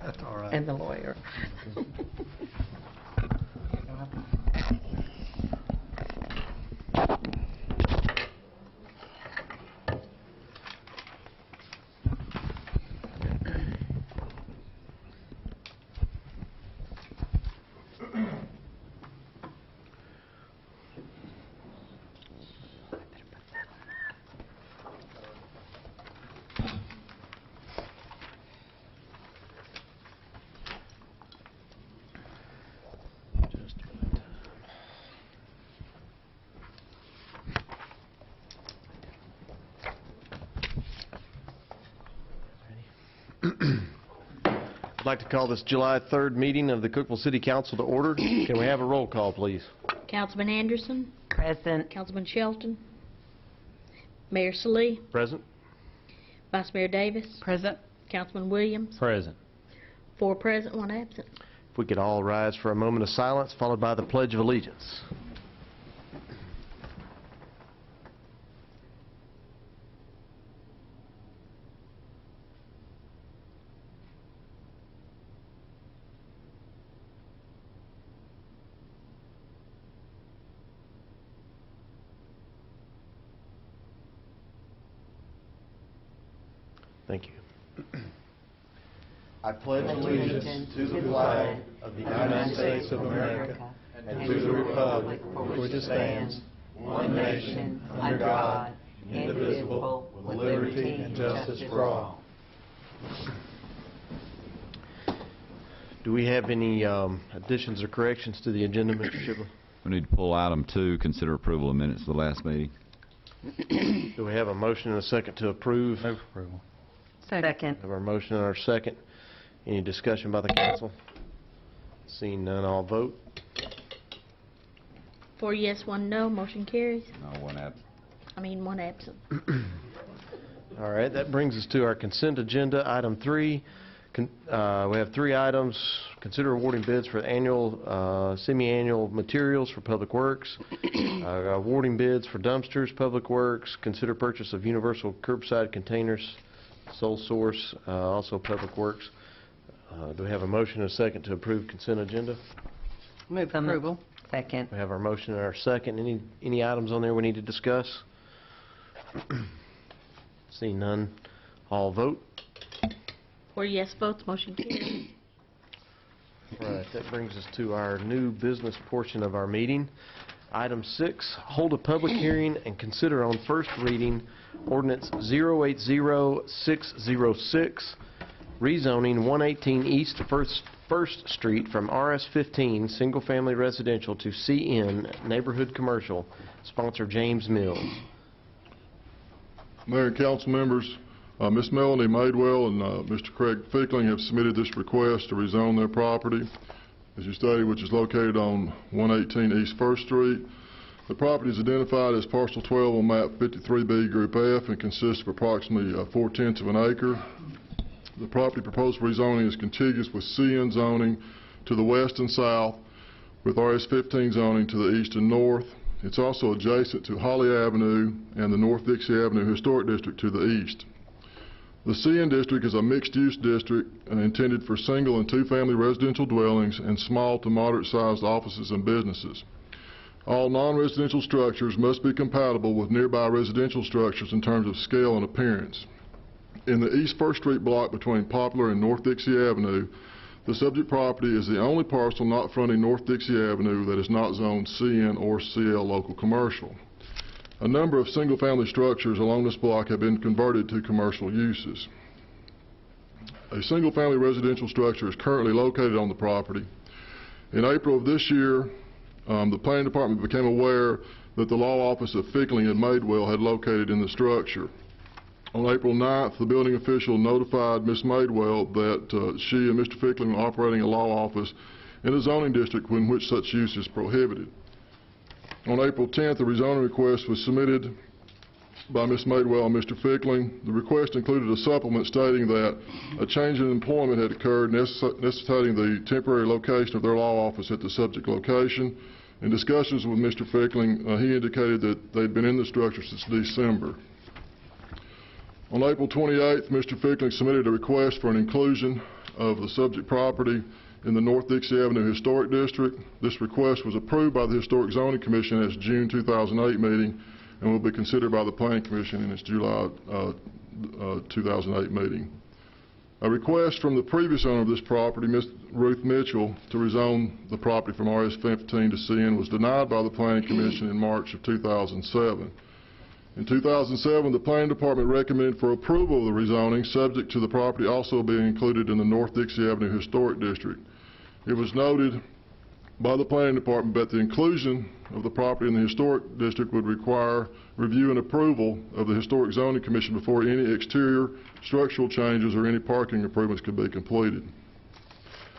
That's all right. And the lawyer. I'd like to call this July 3rd meeting of the Cookeville City Council to order. Can we have a roll call, please? Councilman Anderson, Present. Councilman Shelton, Mayor Salee, Present. Vice Mayor Davis, Present. Councilman Williams, Present. 4 present, 1 absent. If we could all rise for a moment of silence, followed by the Pledge of Allegiance. Thank you. I pledge allegiance to the flag of the United States of America and to the republic for which it stands, one nation, under God, indivisible, with liberty and justice for all. Do we have any additions or corrections to the agenda, Mr. Shibley? We need to pull item 2, consider approval of minutes of the last meeting. Do we have a motion and a second to approve? Move approval. Second. We have our motion and our second. Any discussion by the council? Seeing none, I'll vote. 4 yes, 1 no, motion carries. No, 1 absent. 1 absent. All right, that brings us to our consent agenda. Item 3, we have 3 items. Consider awarding bids for annual, semi-annual materials for Public Works. Awarding bids for dumpsters, Public Works. Consider purchase of universal curbside containers, sole source, also Public Works. Do we have a motion and a second to approve consent agenda? Move approval. Second. We have our motion and our second. Any items on there we need to discuss? Seeing none, all vote. 4 yes votes, motion carries. Right, that brings us to our new business portion of our meeting. Item 6, hold a public hearing and consider on first reading ordinance 080606, rezoning 118 East 1st Street from RS15 Single Family Residential to CN Neighborhood Commercial. Sponsor James Mills. Mayor and council members, Ms. Melanie Madewell and Mr. Craig Fickling have submitted this request to rezone their property, as you stated, which is located on 118 East 1st Street. The property is identified as parcel 12 on map 53B Group F and consists of approximately 4/10 of an acre. The property proposed for rezoning is contiguous with CN zoning to the west and south, with RS15 zoning to the east and north. It's also adjacent to Holly Avenue and the North Dixie Avenue Historic District to the east. The CN district is a mixed-use district intended for single and two-family residential dwellings and small to moderate-sized offices and businesses. All non-residential structures must be compatible with nearby residential structures in terms of scale and appearance. In the East 1st Street block between Poplar and North Dixie Avenue, the subject property is the only parcel not fronting North Dixie Avenue that is not zoned CN or CL local commercial. A number of single-family structures along this block have been converted to commercial uses. A single-family residential structure is currently located on the property. In April of this year, the planning department became aware that the law office of Fickling and Madewell had located in the structure. On April 9th, the building official notified Ms. Madewell that she and Mr. Fickling were operating a law office in a zoning district in which such use is prohibited. On April 10th, a rezoning request was submitted by Ms. Madewell and Mr. Fickling. The request included a supplement stating that a change in employment had occurred, necessitating the temporary location of their law office at the subject location. In discussions with Mr. Fickling, he indicated that they'd been in the structure since December. On April 28th, Mr. Fickling submitted a request for an inclusion of the subject property in the North Dixie Avenue Historic District. This request was approved by the Historic Zoning Commission at its June 2008 meeting and will be considered by the Planning Commission in its July 2008 meeting. A request from the previous owner of this property, Ms. Ruth Mitchell, to rezone the property from RS-15 to CN was denied by the Planning Commission in March of 2007. In 2007, the Planning Department recommended for approval of the rezoning, subject to the property also being included in the North Dixie Avenue Historic District. It was noted by the Planning Department that the inclusion of the property in the Historic District would require review and approval of the Historic Zoning Commission before any exterior structural changes or any parking improvements could be completed.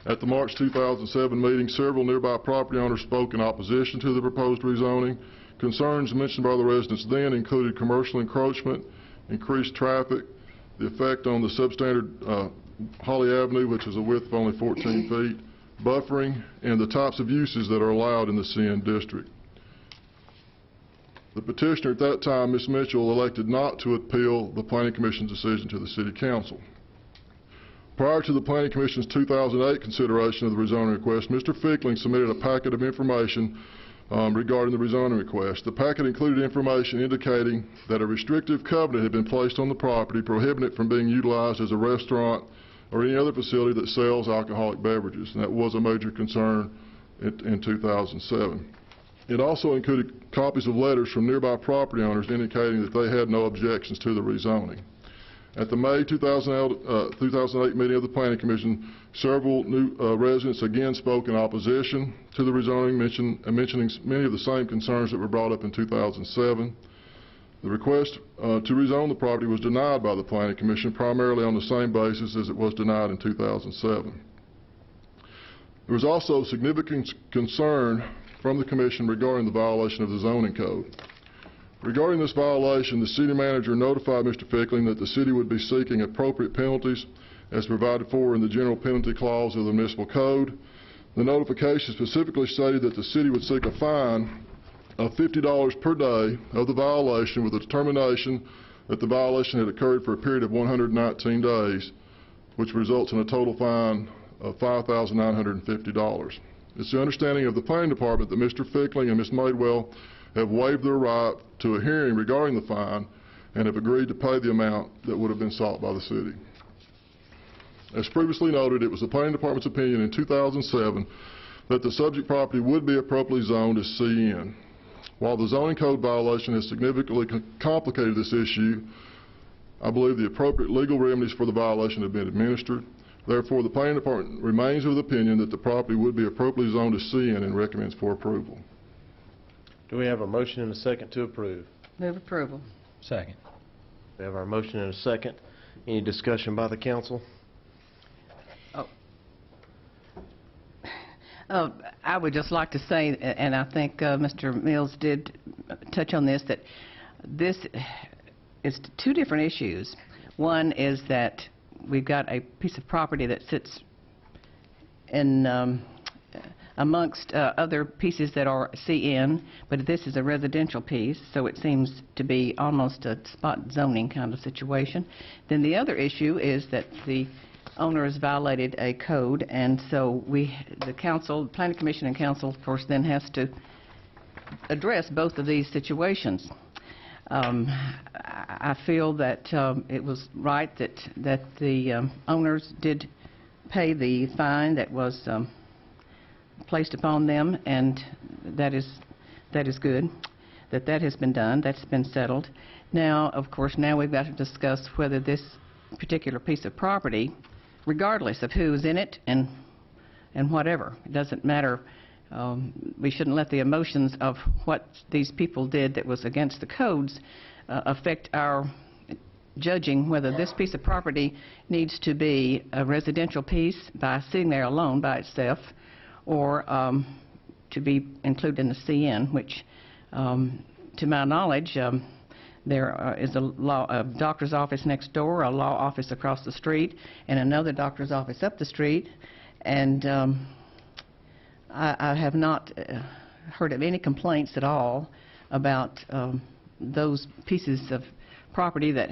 At the March 2007 meeting, several nearby property owners spoke in opposition to the proposed rezoning. Concerns mentioned by the residents then included commercial encroachment, increased traffic, the effect on the substandard Holly Avenue, which is a width of only 14 feet, buffering, and the types of uses that are allowed in the CN district. The petitioner at that time, Ms. Mitchell, elected not to appeal the Planning Commission's decision to the City Council. Prior to the Planning Commission's 2008 consideration of the rezoning request, Mr. Fickling submitted a packet of information regarding the rezoning request. The packet included information indicating that a restrictive covenant had been placed on the property prohibiting it from being utilized as a restaurant or any other facility that sells alcoholic beverages, and that was a major concern in 2007. It also included copies of letters from nearby property owners indicating that they had no objections to the rezoning. At the May 2008 meeting of the Planning Commission, several new residents again spoke in opposition to the rezoning, mentioning many of the same concerns that were brought up in 2007. The request to rezone the property was denied by the Planning Commission primarily on the same basis as it was denied in 2007. There was also significant concern from the Commission regarding the violation of the zoning code. Regarding this violation, the city manager notified Mr. Fickling that the city would be seeking appropriate penalties as provided for in the general penalty clause of the municipal code. The notification specifically stated that the city would seek a fine of $50 per day of the violation with the determination that the violation had occurred for a period of 119 days, which results in a total fine of $5,950. It's the understanding of the Planning Department that Mr. Fickling and Ms. Madewell have waived their right to a hearing regarding the fine and have agreed to pay the amount that would have been sought by the city. As previously noted, it was the Planning Department's opinion in 2007 that the subject property would be appropriately zoned as CN. While the zoning code violation has significantly complicated this issue, I believe the appropriate legal remedies for the violation have been administered. Therefore, the Planning Department remains of the opinion that the property would be appropriately zoned as CN and recommends for approval. Do we have a motion and a second to approve? Move approval. Second. We have our motion and a second. Any discussion by the council? I would just like to say, and I think Mr. Mills did touch on this, that this is two different issues. One is that we've got a piece of property that sits in amongst other pieces that are CN, but this is a residential piece, so it seems to be almost a spot zoning kind of situation. Then the other issue is that the owner has violated a code, and so the council, Planning Commission and council, of course, then has to address both of these situations. I feel that it was right that the owners did pay the fine that was placed upon them, and that is good, that has been done, that's been settled. Now, of course, now we've got to discuss whether this particular piece of property, regardless of who's in it and whatever, it doesn't matter. We shouldn't let the emotions of what these people did that was against the codes affect our judging whether this piece of property needs to be a residential piece by sitting there alone by itself, or to be included in the CN, which, to my knowledge, there is a doctor's office next door, a law office across the street, and another doctor's office up the street, and I have not heard of any complaints at all about those pieces of property that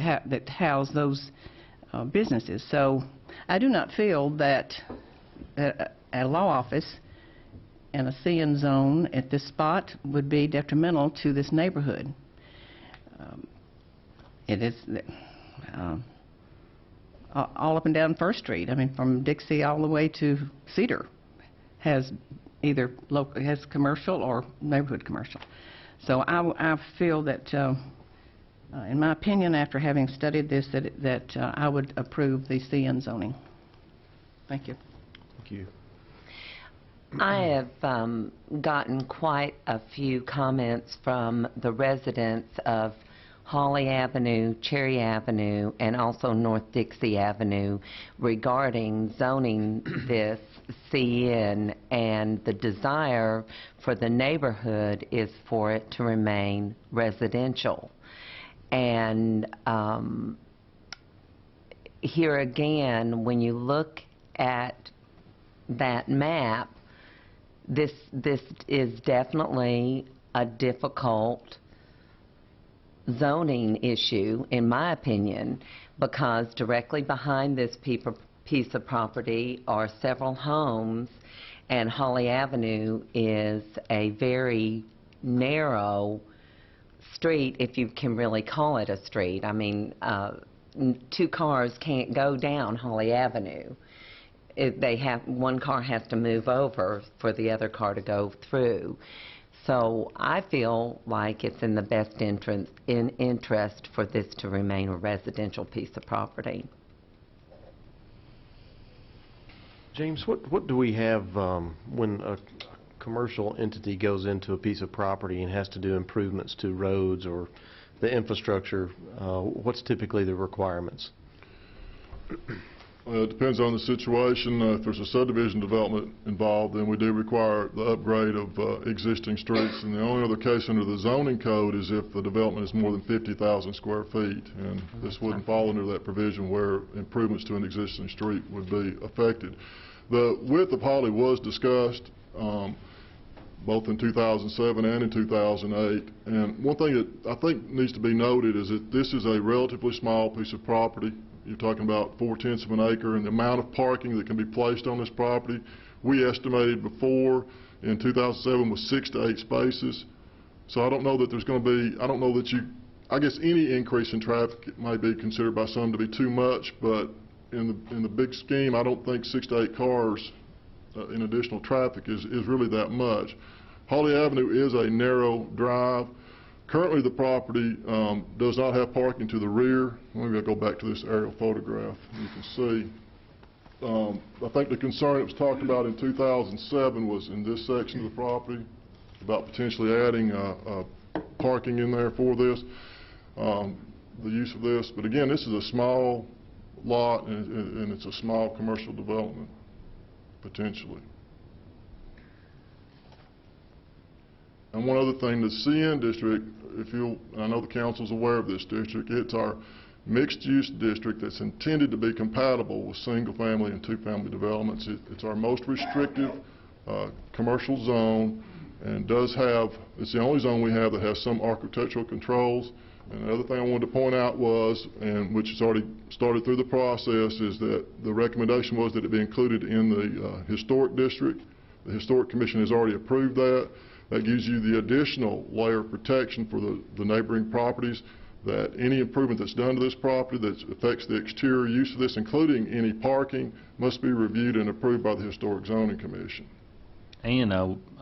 house those businesses. So I do not feel that a law office and a CN zone at this spot would be detrimental to this neighborhood. It is all up and down First Street. I mean, from Dixie all the way to Cedar has either has commercial or neighborhood commercial. So I feel that, in my opinion, after having studied this, that I would approve the CN zoning. Thank you. Thank you. I have gotten quite a few comments from the residents of Holly Avenue, Cherry Avenue, and also North Dixie Avenue regarding zoning this CN, and the desire for the neighborhood is for it to remain residential. And here again, when you look at that map, this is definitely a difficult zoning issue, in my opinion, because directly behind this piece of property are several homes, and Holly Avenue is a very narrow street, if you can really call it a street. I mean, two cars can't go down Holly Avenue. One car has to move over for the other car to go through. So I feel like it's in the best interest for this to remain a residential piece of property. James, what do we have when a commercial entity goes into a piece of property and has to do improvements to roads or the infrastructure? What's typically the requirements? It depends on the situation. If there's a subdivision development involved, then we do require the upgrade of existing streets. And the only other case under the zoning code is if the development is more than 50,000 square feet. And this wouldn't fall under that provision where improvements to an existing street would be affected. The width of Holly was discussed both in 2007 and in 2008. And one thing that I think needs to be noted is that this is a relatively small piece of property. You're talking about 4/10 of an acre, and the amount of parking that can be placed on this property, we estimated before in 2007 was 6 to 8 spaces. So I don't know that there's going to be, I guess any increase in traffic may be considered by some to be too much, but in the big scheme, I don't think 6 to 8 cars in additional traffic is really that much. Holly Avenue is a narrow drive. Currently, the property does not have parking to the rear. Maybe I'll go back to this aerial photograph. You can see. I think the concern that was talked about in 2007 was in this section of the property about potentially adding parking in there for this, the use of this. But again, this is a small lot, and it's a small commercial development, potentially. And one other thing, the CN district, I know the council's aware of this district, it's our mixed-use district that's intended to be compatible with single-family and two-family developments. It's our most restrictive commercial zone, and it's the only zone we have that has some architectural controls. And the other thing I wanted to point out was, and which has already started through the process, is that the recommendation was that it be included in the historic district. The Historic Commission has already approved that. That gives you the additional layer of protection for the neighboring properties, that any improvement that's done to this property that affects the exterior use of this, including any parking, must be reviewed and approved by the Historic Zoning Commission. And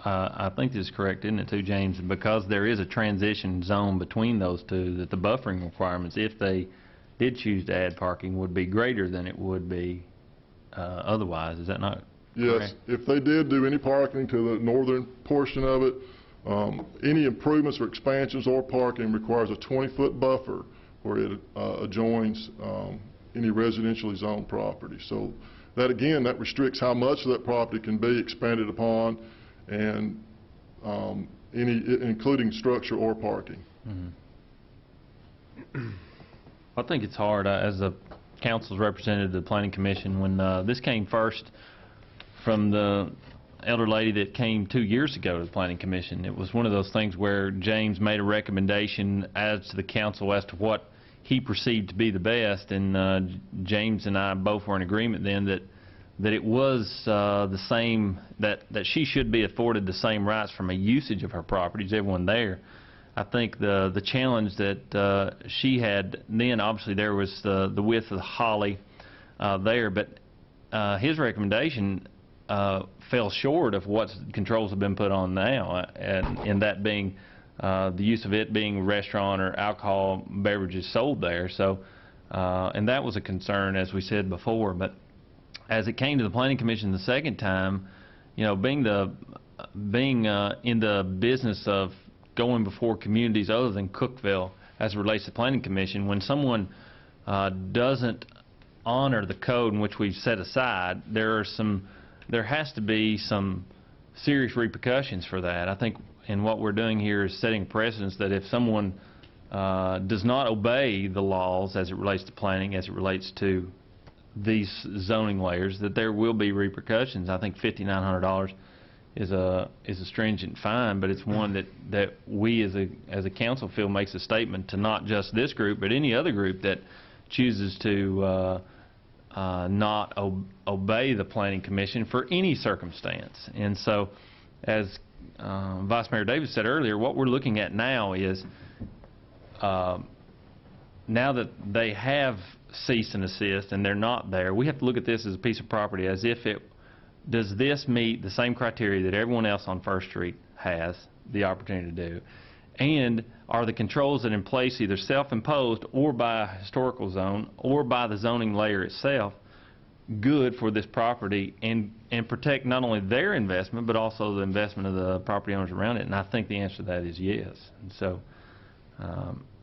I think this is correct, isn't it, too, James? Because there is a transition zone between those two, that the buffering requirements, if they did choose to add parking, would be greater than it would be otherwise. Is that not correct? Yes. If they did do any parking to the northern portion of it, any improvements or expansions or parking requires a 20-foot buffer where it adjoins any residentially zoned property. So that, again, that restricts how much of that property can be expanded upon, and including structure or parking. Mm-hmm. I think it's hard, as a council's representative to the Planning Commission, when this came first from the elder lady that came 2 years ago to the Planning Commission. It was one of those things where James made a recommendation as to the council as to what he perceived to be the best, and James and I both were in agreement then that it was the same, that she should be afforded the same rights from a usage of her property as everyone there. I think the challenge that she had then, obviously there was the width of the holly there, but his recommendation fell short of what controls have been put on now, and that being the use of it being restaurant or alcohol beverages sold there. So, and that was a concern, as we said before. But as it came to the Planning Commission the second time, you know, being in the business of going before communities other than Cookeville as it relates to the Planning Commission, when someone doesn't honor the code in which we've set aside, there has to be some serious repercussions for that. I think, and what we're doing here is setting precedents that if someone does not obey the laws as it relates to planning, as it relates to these zoning layers, that there will be repercussions. I think $5,900 is a stringent fine, but it's one that we as a council feel makes a statement to not just this group, but any other group that chooses to not obey the Planning Commission for any circumstance. And so, as Vice Mayor Davis said earlier, what we're looking at now is now that they have cease and desist and they're not there, we have to look at this as a piece of property as if does this meet the same criteria that everyone else on First Street has the opportunity to do, and are the controls that are in place either self-imposed or by a historical zone or by the zoning layer itself good for this property and protect not only their investment but also the investment of the property owners around it. And I think the answer to that is yes. And so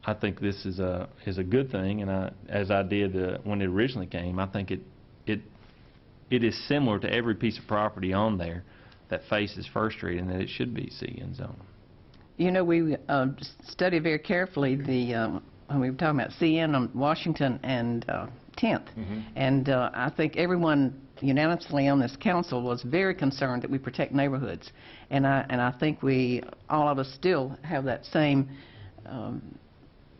I think this is a good thing, and as I did when it originally came, I think it is similar to every piece of property on there that faces First Street, and that it should be CN zone. You know, we studied very carefully when we were talking about CN on Washington and 10th. And I think everyone unanimously on this council was very concerned that we protect neighborhoods. And I think all of us still have that same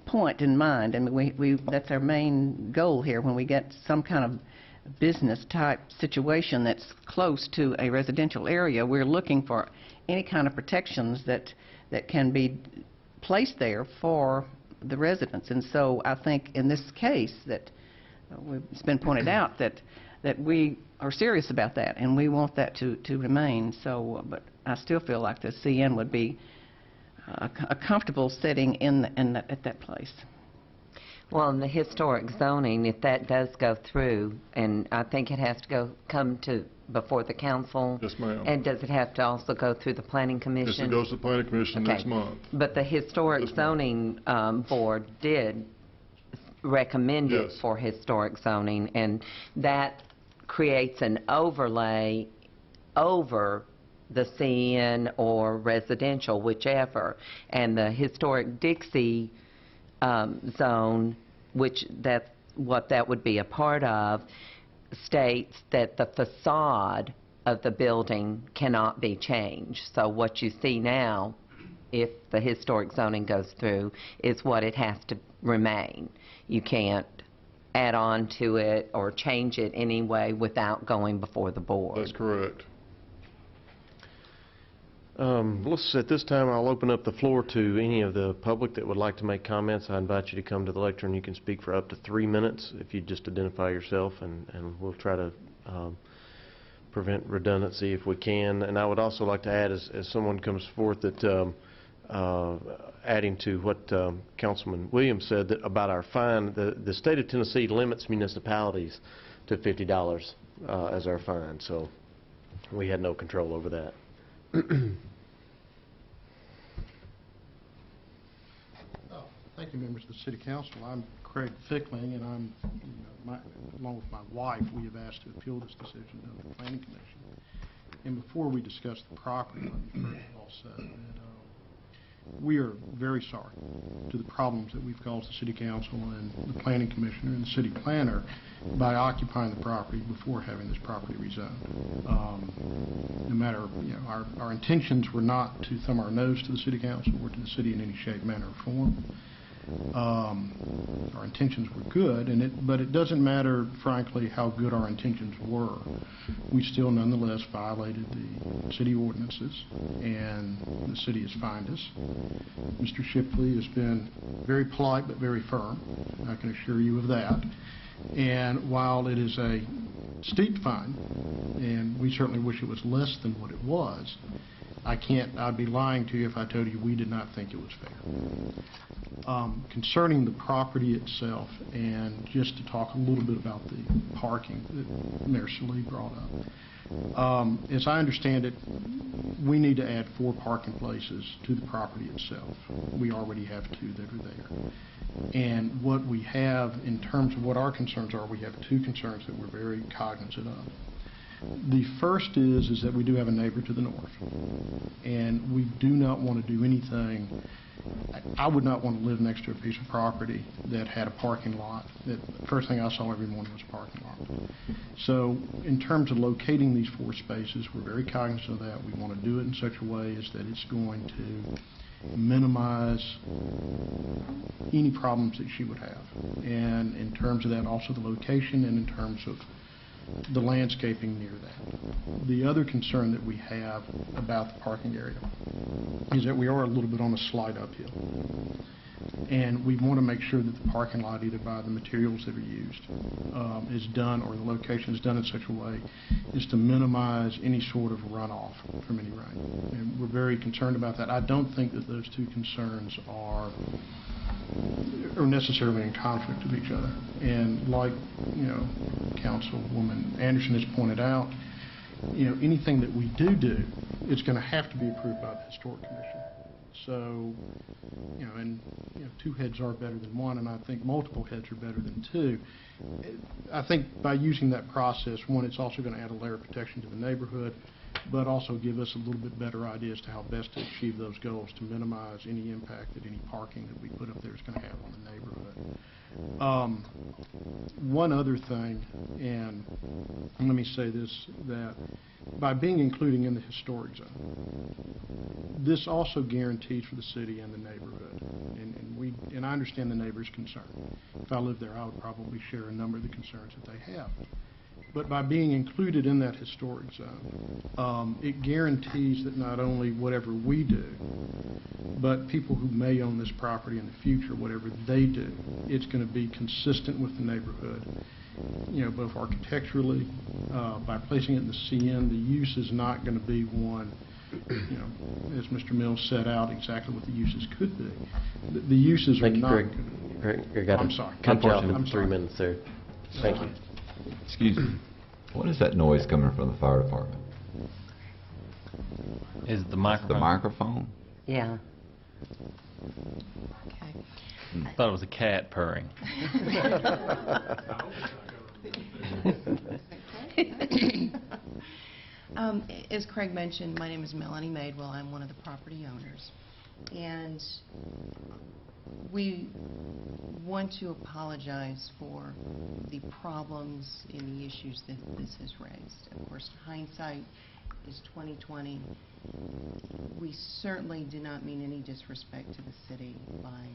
point in mind. And that's our main goal here when we get some kind of business type situation that's close to a residential area. We're looking for any kind of protections that can be placed there for the residents. And so I think in this case that it's been pointed out that we are serious about that, and we want that to remain. So, but I still feel like the CN would be a comfortable setting at that place. Well, in the historic zoning, if that does go through, and I think it has to come before the council. Yes, ma'am. And does it have to also go through the Planning Commission? Yes, it goes to the Planning Commission next month. But the historic zoning board did recommend it for historic zoning, and that creates an overlay over the CN or residential, whichever. And the historic Dixie zone, which that's what that would be a part of, states that the facade of the building cannot be changed. So what you see now, if the historic zoning goes through, is what it has to remain. You can't add on to it or change it anyway without going before the board. That's correct. At this time, I'll open up the floor to any of the public that would like to make comments. I invite you to come to the lectern. You can speak for up to 3 minutes if you just identify yourself, and we'll try to prevent redundancy if we can. And I would also like to add, as someone comes forth, that adding to what Councilman Williams said about our fine, the state of Tennessee limits municipalities to $50 as our fine, so we had no control over that. Thank you, members of the City Council. I'm Craig Fickling, and along with my wife, we have asked to appeal this decision to the Planning Commission. And before we discuss the property, let me first of all say that we are very sorry to the problems that we've caused the City Council and the Planning Commissioner and the City Planner by occupying the property before having this property rezoned. No matter, our intentions were not to thumb our nose to the City Council or to the city in any shape, manner, or form. Our intentions were good, but it doesn't matter, frankly, how good our intentions were. We still nonetheless violated the city ordinances, and the city has fined us. Mr. Shipley has been very polite but very firm, I can assure you of that. And while it is a steep fine, and we certainly wish it was less than what it was, I'd be lying to you if I told you we did not think it was fair. Concerning the property itself, and just to talk a little bit about the parking that Mayor Salee brought up, as I understand it, we need to add 4 parking places to the property itself. We already have 2 that are there. And what we have, in terms of what our concerns are, we have 2 concerns that we're very cognizant of. The first is that we do have a neighbor to the north, and we do not want to do anything. I would not want to live next to a piece of property that had a parking lot. The first thing I saw every morning was a parking lot. So in terms of locating these 4 spaces, we're very cognizant of that. We want to do it in such a way as that it's going to minimize any problems that she would have. And in terms of that, also the location, and in terms of the landscaping near that. The other concern that we have about the parking area is that we are a little bit on a slide uphill. And we want to make sure that the parking lot, either by the materials that are used, is done, or the location is done in such a way as to minimize any sort of runoff from any rain. And we're very concerned about that. I don't think that those 2 concerns are necessarily in conflict with each other. And like, Councilwoman Anderson has pointed out, anything that we do, it's going to have to be approved by the Historic Commission. So, 2 heads are better than 1, and I think multiple heads are better than 2. I think by using that process, 1, it's also going to add a layer of protection to the neighborhood, but also give us a little bit better idea as to how best to achieve those goals to minimize any impact that any parking that we put up there is going to have on the neighborhood. One other thing, and let me say this, that by being included in the historic zone, this also guarantees for the city and the neighborhood, and I understand the neighbor's concern. If I lived there, I would probably share a number of the concerns that they have. But by being included in that historic zone, it guarantees that not only whatever we do, but people who may own this property in the future, whatever they do, it's going to be consistent with the neighborhood. Both architecturally, by placing it in the CN, the use is not going to be one, as Mr. Mills set out exactly what the uses could be. The uses are not. Thank you, Greg. I'm sorry. Cut you off I'm in 3 sorry. minutes there. Thank you. Excuse me. What is that noise coming from the fire department? Is it the microphone? The microphone? Yeah. I thought it was a cat purring. As Craig mentioned, my name is Melanie Madewell. I'm one of the property owners. And we want to apologize for the problems and the issues that this has raised. Of course, hindsight is 20/20. We certainly do not mean any disrespect to the city by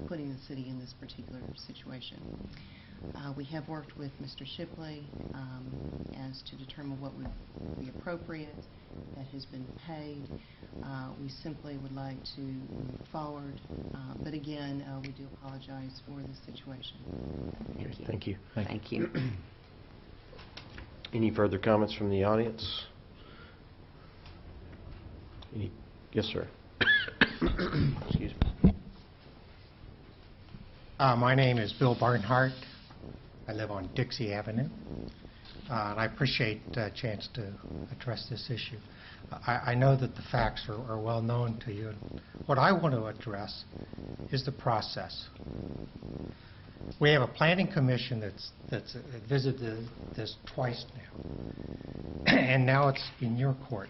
putting the city in this particular situation. We have worked with Mr. Shipley as to determine what would be appropriate. That has been paid. We simply would like to move forward. But again, we do apologize for the situation. Thank you. Thank you. Any further comments from the audience? Yes, sir. Excuse me. My name is Bill Barnhart. I live on Dixie Avenue. And I appreciate a chance to address this issue. I know that the facts are well known to you. What I want to address is the process. We have a planning commission that's visited this twice now, and now it's in your court.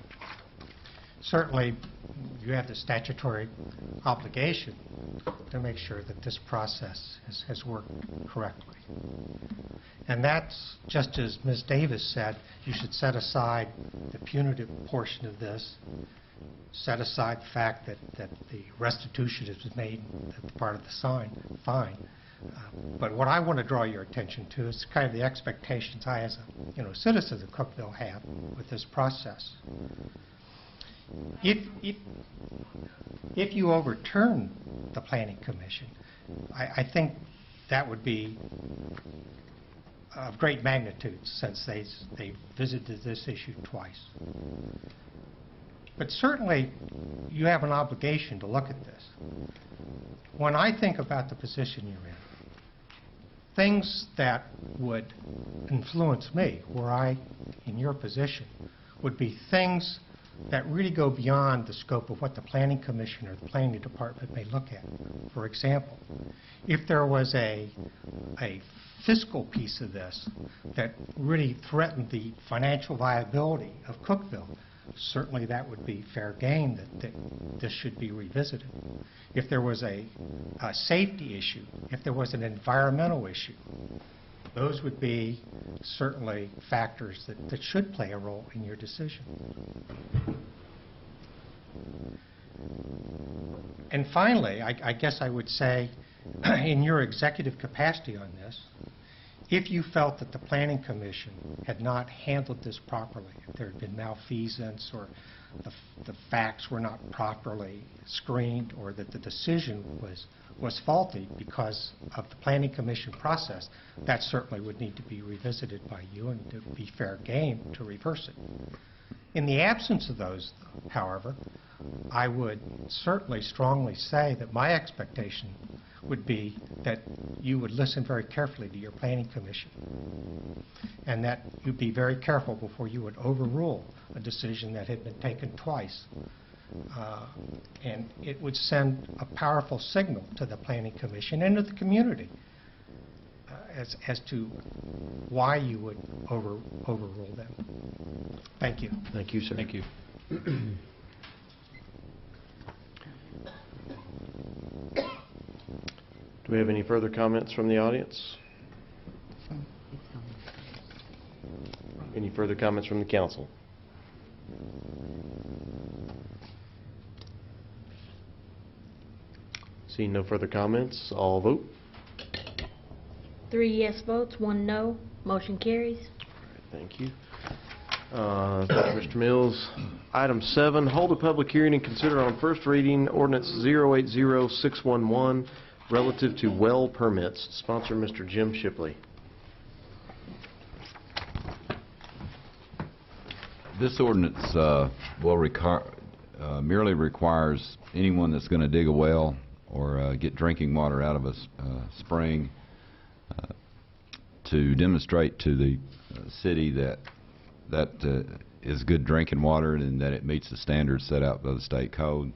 Certainly, you have the statutory obligation to make sure that this process has worked correctly. And that's, just as Ms. Davis said, you should set aside the punitive portion of this set aside the fact that the restitution is made as part of the sign, fine. But what I want to draw your attention to is kind of the expectations I, as a citizen of Cookeville, have with this process. If you overturn the Planning Commission, I think that would be of great magnitude, since they visited this issue twice. But certainly, you have an obligation to look at this. When I think about the position you're in, things that would influence me, were I in your position, would be things that really go beyond the scope of what the Planning Commission or the Planning Department may look at. For example, if there was a fiscal piece of this that really threatened the financial viability of Cookeville, certainly that would be fair game that this should be revisited. If there was a safety issue, if there was an environmental issue, those would be certainly factors that should play a role in your decision. And finally, I guess I would say, in your executive capacity on this, if you felt that the Planning Commission had not handled this properly, if there had been malfeasance or the facts were not properly screened, or that the decision was faulty because of the Planning Commission process, that certainly would need to be revisited by you, and it would be fair game to reverse it. In the absence of those, however, I would certainly strongly say that my expectation would be that you would listen very carefully to your Planning Commission, and that you'd be very careful before you would overrule a decision that had been taken twice. And it would send a powerful signal to the Planning Commission and to the community as to why you would overrule them. Thank you. Thank you, sir. Thank you. Do we have any further comments from the audience? Any further comments from the council? Seeing no further comments, all vote. 3 yes votes, 1 no. Motion carries. Thank you. Thank you, Mr. Mills. Item 7, hold a public hearing and consider on first reading ordinance 080611 relative to well permits. Sponsor, Mr. Jim Shipley. This ordinance merely requires anyone that's going to dig a well or get drinking water out of a spring to demonstrate to the city that is good drinking water and that it meets the standards set out by the state code.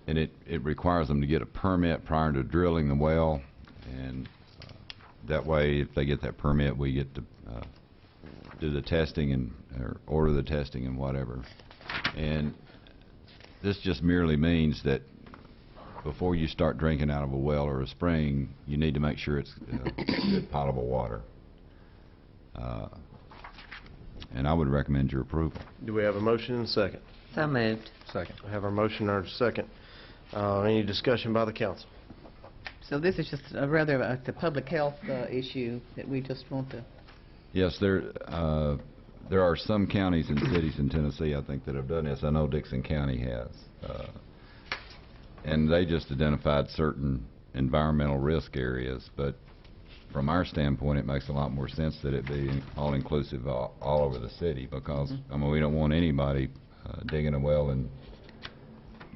And it requires them to get a permit prior to drilling the well, and that way, if they get that permit, we get to do the testing or order the testing and whatever. And this just merely means that before you start drinking out of a well or a spring, you need to make sure it's good potable water. And I would recommend your approval. Do we have a motion and a second? So moved. Second. We have our motion and our second. Any discussion by the council? So this is just rather a public health issue that we just want to... Yes, there are some counties and cities in Tennessee, I think, that have done this. I know Dixon County has. And they just identified certain environmental risk areas. But from our standpoint, it makes a lot more sense that it be all-inclusive all over the city, because, I mean, we don't want anybody digging a well and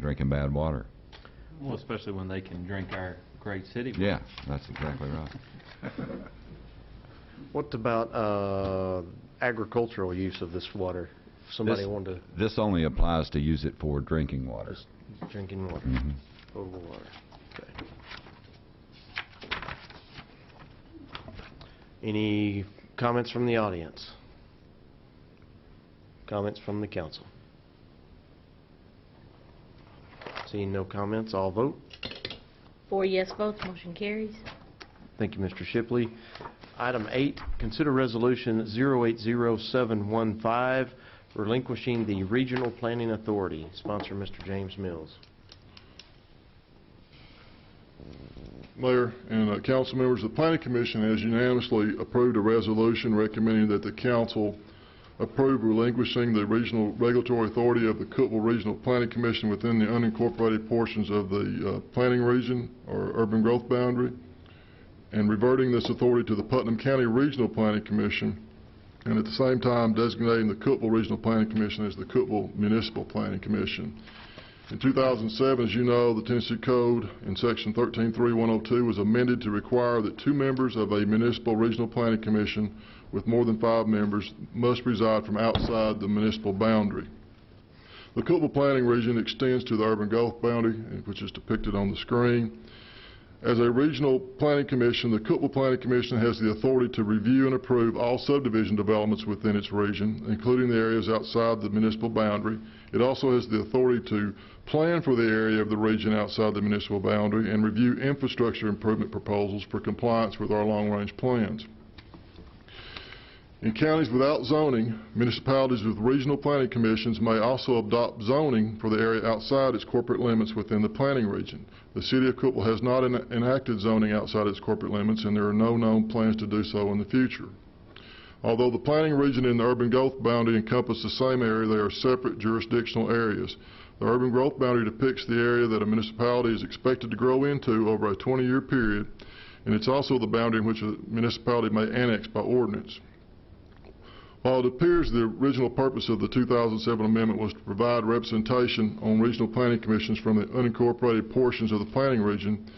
drinking bad water. Well, especially when they can drink our great city water. Yeah, that's exactly right. What about agricultural use of this water? If somebody wanted to... This only applies to use it for drinking water. Just drinking water. Mm-hmm. Potable water. Okay. Any comments from the audience? Comments from the council? Seeing no comments, all vote. 4 yes votes, motion carries. Thank you, Mr. Shipley. Item 8, consider resolution 080715, relinquishing the Regional Planning Authority. Sponsor, Mr. James Mills. Mayor and council members, the Planning Commission has unanimously approved a resolution recommending that the council approve relinquishing the regional regulatory authority of the Cookeville Regional Planning Commission within the unincorporated portions of the planning region or urban growth boundary, and reverting this authority to the Putnam County Regional Planning Commission, and at the same time designating the Cookeville Regional Planning Commission as the Cookeville Municipal Planning Commission. In 2007, as you know, the Tennessee Code in Section 13.3.102 was amended to require that 2 members of a municipal regional planning commission with more than 5 members must reside from outside the municipal boundary. The Cookeville planning region extends to the urban growth boundary, which is depicted on the screen. As a regional planning commission, the Cookeville Planning Commission has the authority to review and approve all subdivision developments within its region, including the areas outside the municipal boundary. It also has the authority to plan for the area of the region outside the municipal boundary and review infrastructure improvement proposals for compliance with our long-range plans. In counties without zoning, municipalities with regional planning commissions may also adopt zoning for the area outside its corporate limits within the planning region. The City of Cookeville has not enacted zoning outside its corporate limits, and there are no known plans to do so in the future. Although the planning region and the urban growth boundary encompass the same area, they are separate jurisdictional areas. The urban growth boundary depicts the area that a municipality is expected to grow into over a 20-year period, and it's also the boundary in which a municipality may annex by ordinance. While it appears the original purpose of the 2007 amendment was to provide representation on regional planning commissions from the unincorporated portions of the planning region,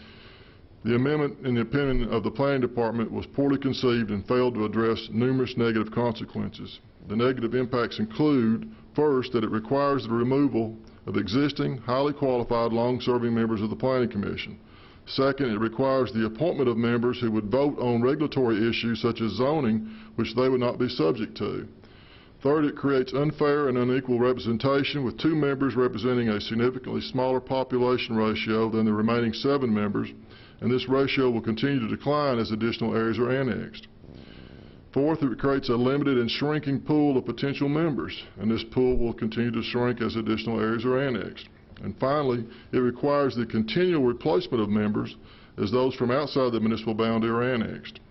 the amendment, in the opinion of the Planning Department, was poorly conceived and failed to address numerous negative consequences. The negative impacts include, first, that it requires the removal of existing, highly qualified, long-serving members of the Planning Commission. Second, it requires the appointment of members who would vote on regulatory issues such as zoning, which they would not be subject to. Third, it creates unfair and unequal representation, with 2 members representing a significantly smaller population ratio than the remaining 7 members, and this ratio will continue to decline as additional areas are annexed. Fourth, it creates a limited and shrinking pool of potential members, and this pool will continue to shrink as additional areas are annexed. And finally, it requires the continual replacement of members as those from outside the municipal boundary are annexed.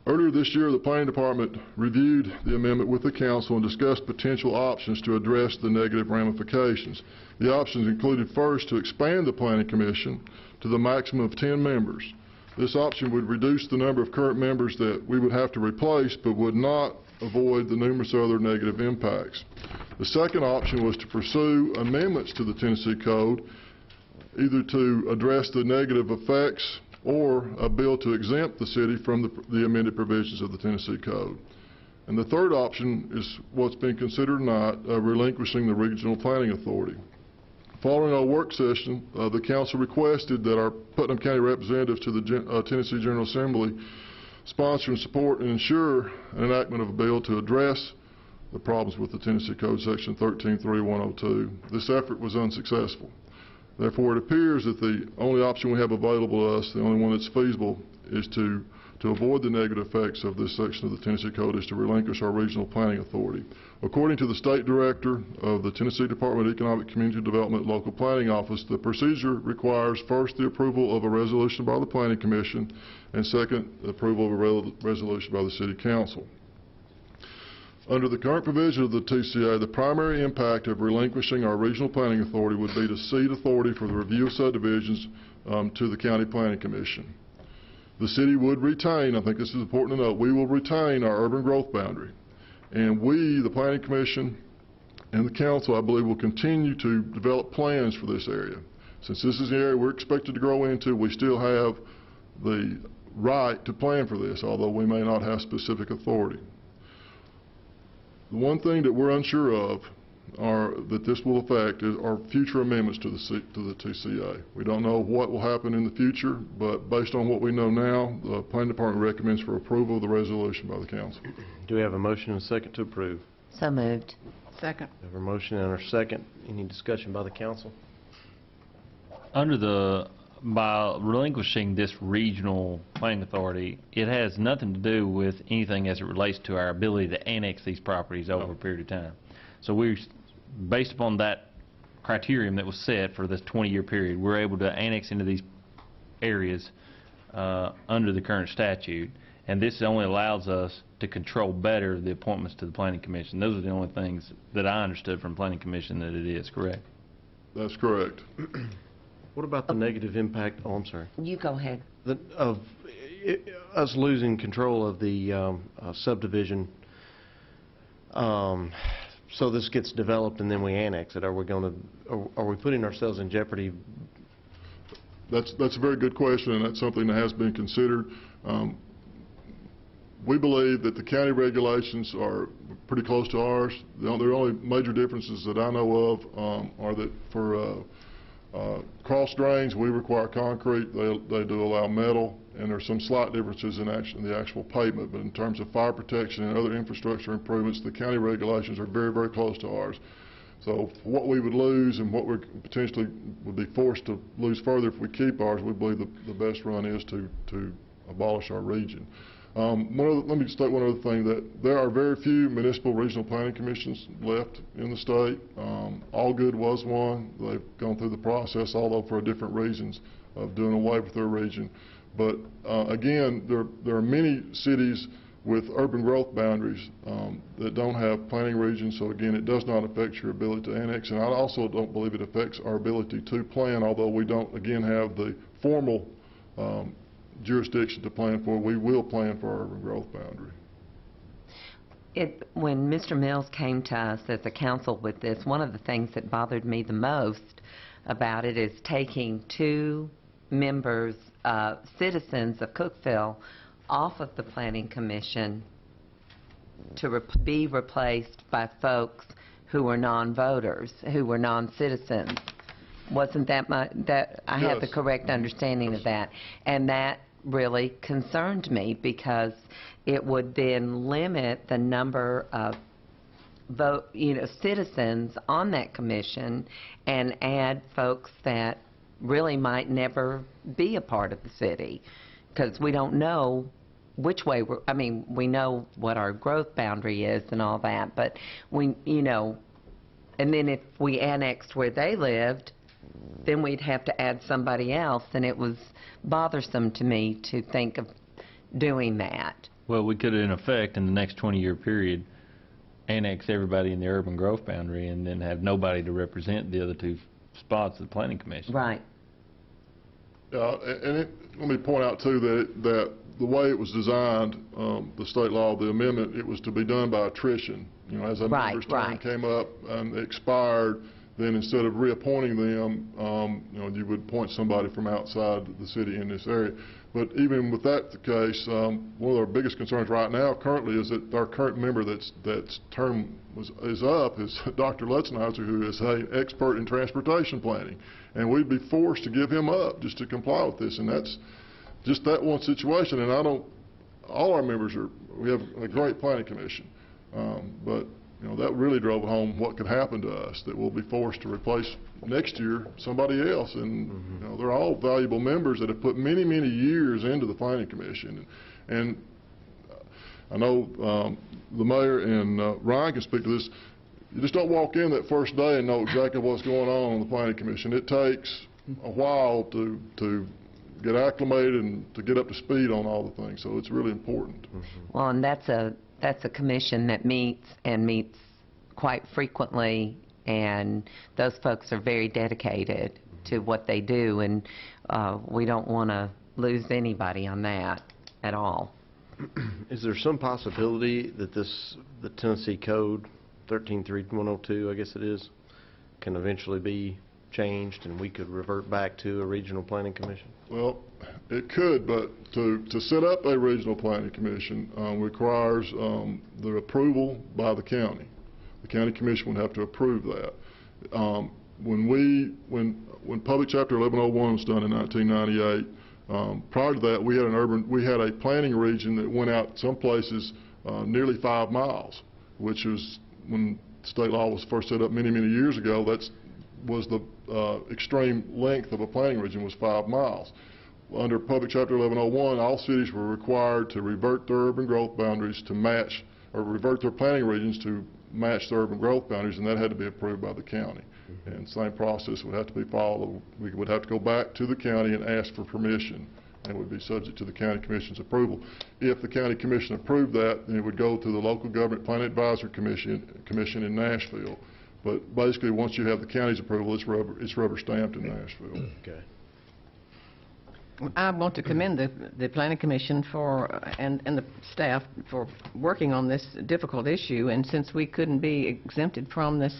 Earlier this year, the Planning Department reviewed the amendment with the Council and discussed potential options to address the negative ramifications. The options included, first, to expand the Planning Commission to the maximum of 10 members. This option would reduce the number of current members that we would have to replace, but would not avoid the numerous other negative impacts. The second option was to pursue amendments to the Tennessee Code, either to address the negative effects or a bill to exempt the city from the amended provisions of the Tennessee Code. And the third option is what's being considered tonight, relinquishing the Regional Planning Authority. Following our work session, the Council requested that our Putnam County representatives to the Tennessee General Assembly sponsor and support and ensure an enactment of a bill to address the problems with the Tennessee Code Section 13.3.102. This effort was unsuccessful. Therefore, it appears that the only option we have available to us, the only one that's feasible, is to avoid the negative effects of this section of the Tennessee Code, is to relinquish our Regional Planning Authority. According to the State Director of the Tennessee Department of Economic Community Development Local Planning Office, the procedure requires, first, the approval of a resolution by the Planning Commission, and second, the approval of a resolution by the City Council. Under the current provision of the TCA, the primary impact of relinquishing our Regional Planning Authority would be to cede authority for the review of subdivisions to the County Planning Commission. The city would retain, I think this is important to note, we will retain our urban growth boundary. And we, the Planning Commission and the Council, I believe, will continue to develop plans for this area. Since this is the area we're expected to grow into, we still have the right to plan for this, although we may not have specific authority. The one thing that we're unsure of that this will affect are future amendments to the TCA. We don't know what will happen in the future, but based on what we know now, the Planning Department recommends for approval of the resolution by the Council. Do we have a motion and a second to approve? So moved. Second. We have a motion and a second. Any discussion by the Council? Under the by relinquishing this regional planning authority, it has nothing to do with anything as it relates to our ability to annex these properties over a period of time. So we're, based upon that criterion that was set for this 20-year period, we're able to annex into these areas under the current statute, and this only allows us to control better the appointments to the Planning Commission. Those are the only things that I understood from Planning Commission that it is, correct? That's correct. What about the negative impact, oh, I'm sorry, You go ahead. of us losing control of the subdivision? So this gets developed and then we annex it. Are we putting ourselves in jeopardy? That's a very good question, and that's something that has been considered. We believe that the county regulations are pretty close to ours. The only major differences that I know of are that for cross drains, we require concrete. They do allow metal, and there's some slight differences in the actual pavement. But in terms of fire protection and other infrastructure improvements, the county regulations are very, very close to ours. So what we would lose and what we potentially would be forced to lose further if we keep ours, we believe the best run is to abolish our region. Let me state one other thing, that there are very few municipal regional planning commissions left in the state. Allgood was one. They've gone through the process, although for different reasons, of doing away with their region. But again, there are many cities with urban growth boundaries that don't have planning regions, so again, it does not affect your ability to annex, and I also don't believe it affects our ability to plan, although we don't, again, have the formal jurisdiction to plan for. We will plan for our urban growth boundary. When Mr. Mills came to us as a council with this, one of the things that bothered me the most about it is taking 2 members, citizens of Cookeville, off of the Planning Commission to be replaced by folks who were non-voters, who were non-citizens. Wasn't that I have the Yes. correct understanding of that? And that really concerned me because it would then limit the number of citizens on that commission and add folks that really might never be a part of the city, because we don't know which way we know what our growth boundary is and all that, but and then if we annexed where they lived, then we'd have to add somebody else, and it was bothersome to me to think of doing that. Well, we could, in effect, in the next 20-year period, annex everybody in the urban growth boundary and then have nobody to represent the other 2 spots of the Planning Commission. Right. Let me point out, too, that the way it was designed, the state law, the amendment, it was to be done by attrition. As a member's term came up and expired, then instead of reappointing them, you would appoint somebody from outside the city in this area. But even with that the case, one of our biggest concerns right now currently is that our current member that's term is up is Dr. Lutzenheiser, who is an expert in transportation planning. And we'd be forced to give him up just to comply with this. And that's just that one situation. And all our members we have a great planning commission. But that really drove home what could happen to us, that we'll be forced to replace next year somebody else. And they're all valuable members that have put many, many years into the Planning Commission. And I know the mayor and Ryan can speak to this. You just don't walk in that first day and know exactly what's going on the Planning Commission. It takes a while to get acclimated and to get up to speed on all the things, so it's really important. Well, and that's a commission that meets quite frequently, and those folks are very dedicated to what they do, and we don't want to lose anybody on that at all. Is there some possibility that the Tennessee Code 133102, I guess it is, can eventually be changed and we could revert back to a regional planning commission? Well, it could, but to set up a regional planning commission requires the approval by the county. The county commission would have to approve that. When Public Chapter 1101 was done in 1998, prior to that, we had a planning region that went out some places nearly 5 miles, which was when state law was first set up many, many years ago. was the extreme length of a planning region was 5 miles. Under Public Chapter 1101, all cities were required to revert their urban growth boundaries to match, or revert their planning regions to match the urban growth boundaries, and that had to be approved by the county. And same process would have to be followed. We would have to go back to the county and ask for permission, and would be subject to the county commission's approval. If the county commission approved that, then it would go to the local government planning advisory commission in Nashville. But basically, once you have the county's approval, it's rubber stamped in Nashville. Okay. I want to commend the Planning Commission for, and the staff for working on this difficult issue, and since we couldn't be exempted from this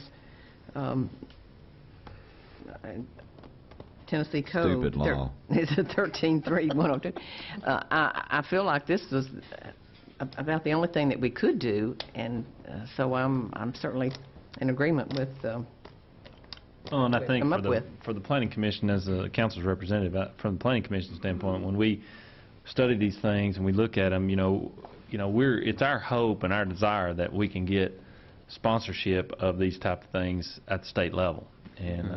Tennessee Code. Stupid law. It's a 13.3.102. I feel like this was about the only thing that we could do, and so I'm certainly in agreement with Well, and I what think come up with. for the Planning Commission, as a council's representative, from the Planning Commission standpoint, when we study these things and we look at them, it's our hope and our desire that we can get sponsorship of these type of things at the state level. And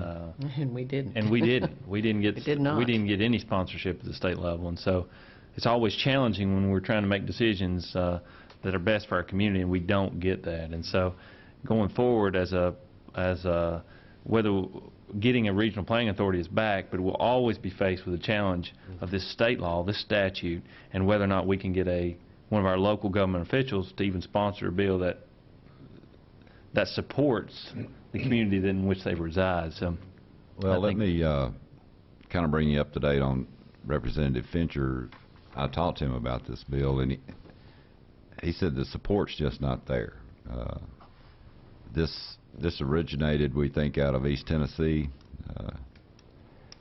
And we didn't. and we didn't. We didn't get We did not. we didn't get any sponsorship at the state level, and so it's always challenging when we're trying to make decisions that are best for our community, and we don't get that. And so, going forward, whether getting a regional planning authority is back, but we'll always be faced with the challenge of this state law, this statute, and whether or not we can get one of our local government officials to even sponsor a bill that supports the community in which they reside. So, Well, let me kind of bring you up to date on Representative Fincher. I talked to him about this bill, and he said the support's just not there. This originated, we think, out of East Tennessee,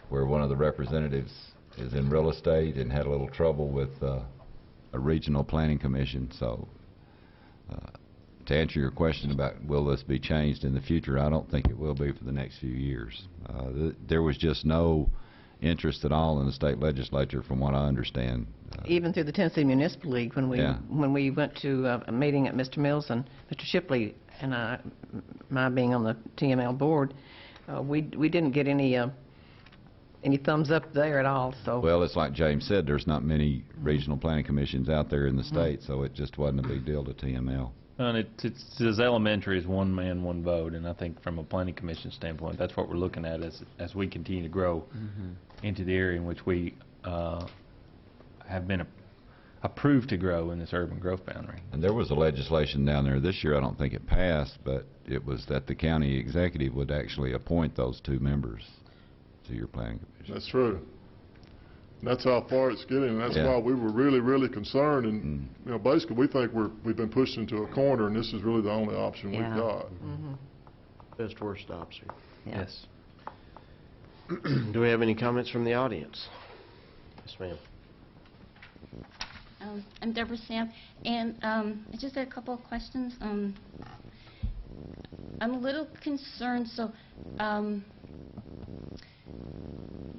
where one of the representatives is in real estate and had a little trouble with a regional planning commission. So to answer your question about will this be changed in the future, I don't think it will be for the next few years. There was just no interest at all in the state legislature, from what I understand. Even through the Tennessee Municipal League, when we went to a meeting at Mr. Mills and Mr. Shipley and my being on the TML board, we didn't get any thumbs up there at all. So Well, it's like James said, there's not many regional planning commissions out there in the state, so it just wasn't a big deal to TML. and it's as elementary as one man, one vote, and I think from a planning commission standpoint, that's what we're looking at as we continue to grow into the area in which we have been approved to grow in this urban growth boundary. And there was a legislation down there this year, I don't think it passed, but it was that the county executive would actually appoint those 2 members to your planning commission. That's true. And that's how far it's getting, and that's Yeah. why we were really, really concerned. And basically, we think we've been pushed into a corner, and this is really the only option Yeah. we've got. Best worst option. Yeah. Yes. Do we have any comments from the audience? Yes, ma'am. I'm Deborah Sam, and I just had a couple of questions. I'm a little concerned. So,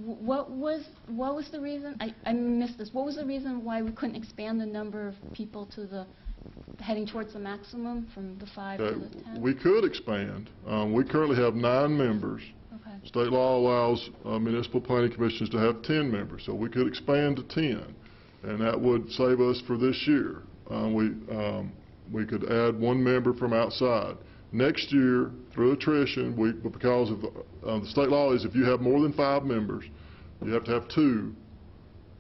what was the reason? I missed this. What was the reason why we couldn't expand the number of people to heading towards the maximum from the 5 to the 10? We could expand. We currently have 9 members. Okay. State law allows municipal planning commissions to have 10 members, so we could expand to 10, and that would save us for this year. We could add 1 member from outside. Next year, through attrition, because of the state law is if you have more than 5 members, you have to have 2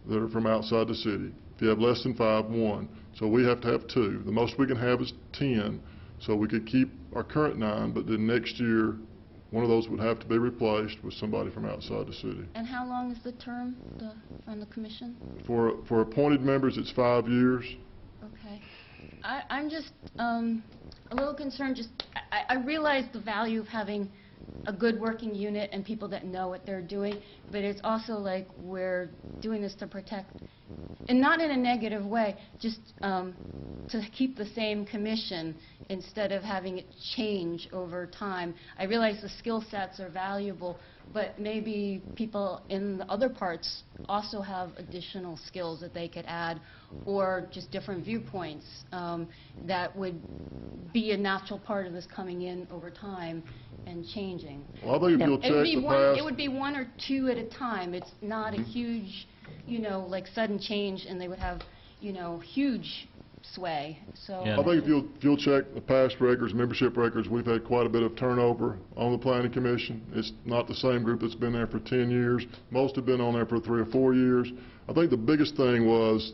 that are from outside the city. If you have less than 5, 1. So we have to have 2. The most we can have is 10, so we could keep our current 9, but then next year, one of those would have to be replaced with somebody from outside the city. And how long is the term from the commission? For appointed members, it's 5 years. Okay. I'm just a little concerned. I realize the value of having a good working unit and people that know what they're doing, but it's also like we're doing this to protect, and not in a negative way, just to keep the same commission instead of having it change over time. I realize the skill sets are valuable, but maybe people in the other parts also have additional skills that they could add, or just different viewpoints that would be a natural part of this coming in over time and changing. Well, I think if you'll check the It past, would be one or two at a time. It's not a huge, like sudden change, and they would have, huge sway. So Yeah. I think if you'll check the past records, membership records, we've had quite a bit of turnover on the planning commission. It's not the same group that's been there for 10 years. Most have been on there for 3 or 4 years. I think the biggest thing was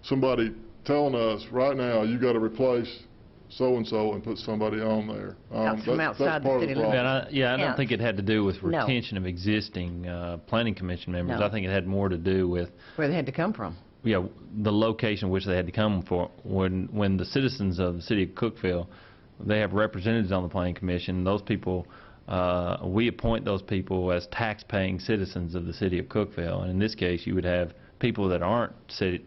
somebody telling us, right now, you got to replace so-and-so and put somebody on there. From That's outside the part of city the limits. problem. I don't Yeah. think it had to do with No. retention of existing planning commission members. No. I think it had more to do with Where they had to come from. the location which they had to come for. When the citizens of the city of Cookeville, they have representatives on the planning commission. Those people, we appoint those people as tax-paying citizens of the city of Cookeville. And in this case, you would have people that aren't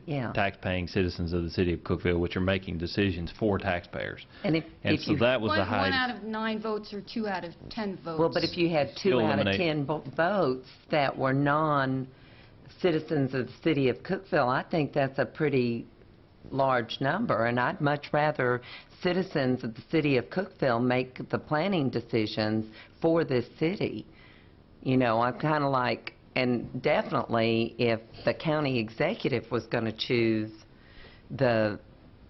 Yeah. tax-paying citizens of the city of Cookeville, which are making decisions for taxpayers. And And if so you, that was the one height. out of 9 votes or 2 out of 10 votes. well, but if you had 2 Still out of eliminate- 10 votes that were non-citizens of the city of Cookeville, I think that's a pretty large number, and I'd much rather citizens of the city of Cookeville make the planning decisions for this city. I'm kind of like, and definitely if the county executive was going to choose the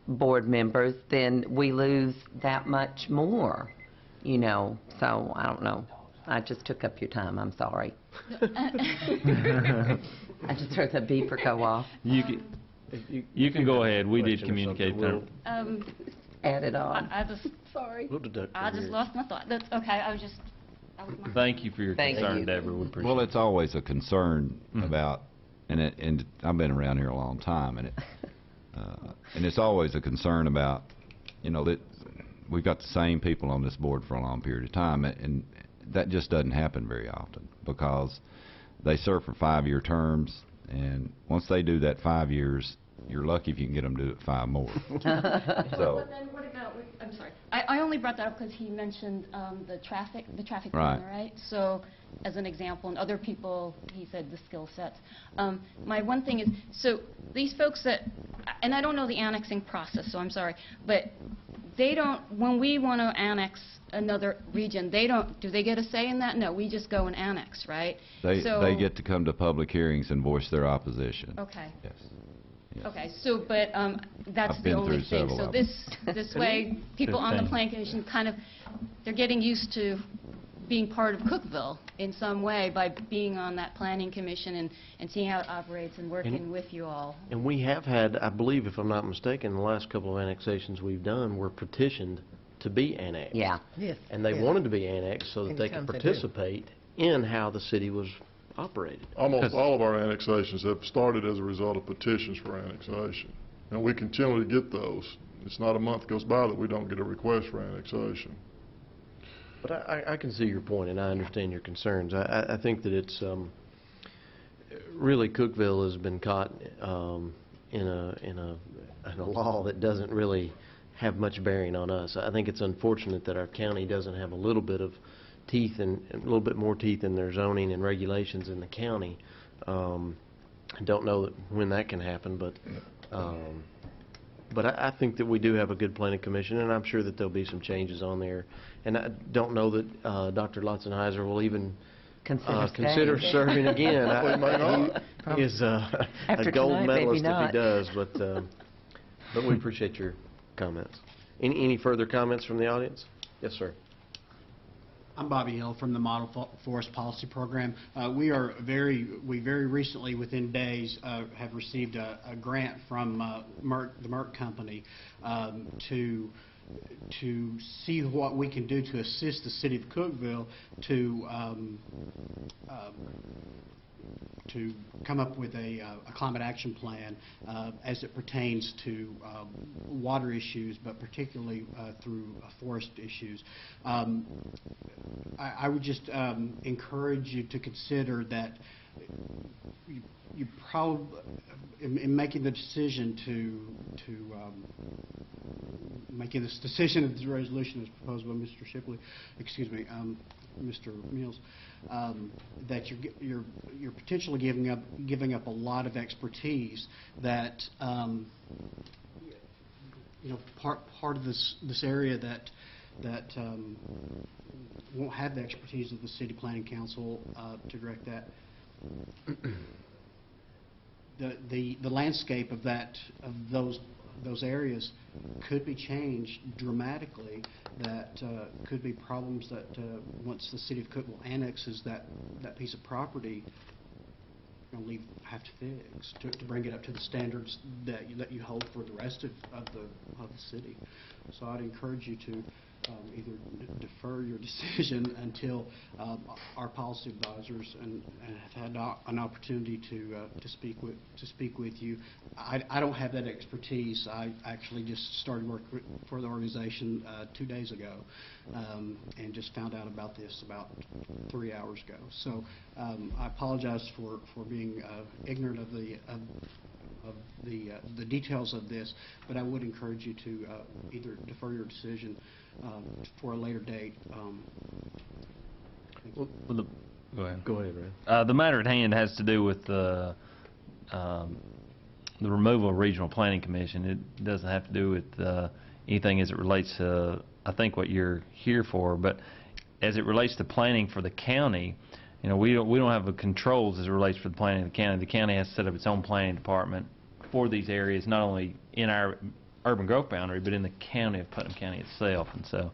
board members, then we lose that much more, so I don't know. I just took up your time, I'm sorry. I just heard the beeper go off. You can go ahead. We did Question or communicate something, that. Add it on. I just, sorry. We'll deduct I from just yours. lost my thought. That's okay. that was my Thank you for your Thank concern, you. Deborah. We appreciate Well, it. it's always a concern Mhm. about, and I've been around here a long time, and it's always a concern about, that we've got the same people on this board for a long period of time, and that just doesn't happen very often, because they serve for 5-year terms, and once they do that 5 years, you're lucky if you can get them to do it 5 more. So, But then what about, I'm sorry, I only brought that up because he mentioned the traffic Right. planner, right? So, as an example, and other people, he said the skill sets. My one thing is, so these folks that, and I don't know the annexing process, so I'm sorry, but they don't, when we want to annex another region, do they get a say in that? No, we just go and annex, right? they So- get to come to public hearings and voice their opposition. Okay. Yes. Yes. Okay, so, but that's I've the been only through thing. several So of them. this way, people on the 15. planning commission kind of, they're getting used to being part of Cookeville in some way by being on that planning commission and seeing how it operates and working with you all. And we have had, I believe, if I'm not mistaken, the last couple of annexations we've done were petitioned to be annexed. Yeah. Yes. And they wanted to be annexed so that they could Anytime they do. participate in how the city was operated. Almost all of our annexations have started as a result of petitions for annexation. And we continually get those. It's not a month goes by that we don't get a request for annexation. But I can see your point, and I understand your concerns. I think that it's, really Cookeville has been caught in a law that doesn't really have much bearing on us. I think it's unfortunate that our county doesn't have a little bit of teeth and a little bit more teeth in their zoning and regulations in the county. I don't know when that can happen, but I think that we do have a good planning commission, and I'm sure that there'll be some changes on there. And I don't know that Dr. Lotzenheiser will even consider staying. serving again. Well, he may not. He is After a gold tonight, maybe medalist if not. he does, but we appreciate your comments. Any further comments from the audience? Yes, sir. I'm Bobby Hill from the Model Forest Policy Program. We very recently, within days, have received a grant from the Merck Company to see what we can do to assist the city of Cookeville to come up with a climate action plan as it pertains to water issues, but particularly through forest issues. I would just encourage you to consider that you probably, in making the decision making this decision of this resolution as proposed by Mr. Shipley, excuse me, Mr. Mills, that you're potentially giving up a lot of expertise that part of this area that won't have the expertise of the City Planning Council to direct that. The landscape of those areas could be changed dramatically. That could be problems that once the City of Cookeville annexes that piece of property, have to fix to bring it up to the standards that you hold for the rest of the city. So I'd encourage you to either defer your decision until our policy advisors and have had an opportunity to speak with you. I don't have that expertise. I actually just started work for the organization 2 days ago, and just found out about this about 3 hours ago. So I apologize for being ignorant of the details of this, but I would encourage you to either defer your decision for a later date. Go ahead. Go ahead, Ray. The matter at hand has to do with the removal of Regional Planning Commission. It doesn't have to do with anything as it relates to, I think, what you're here for, but as it relates to planning for the county, we don't have the controls as it relates to the planning of the county. The county has set up its own planning department for these areas, not only in our urban growth boundary, but in the county of Putnam County itself. And so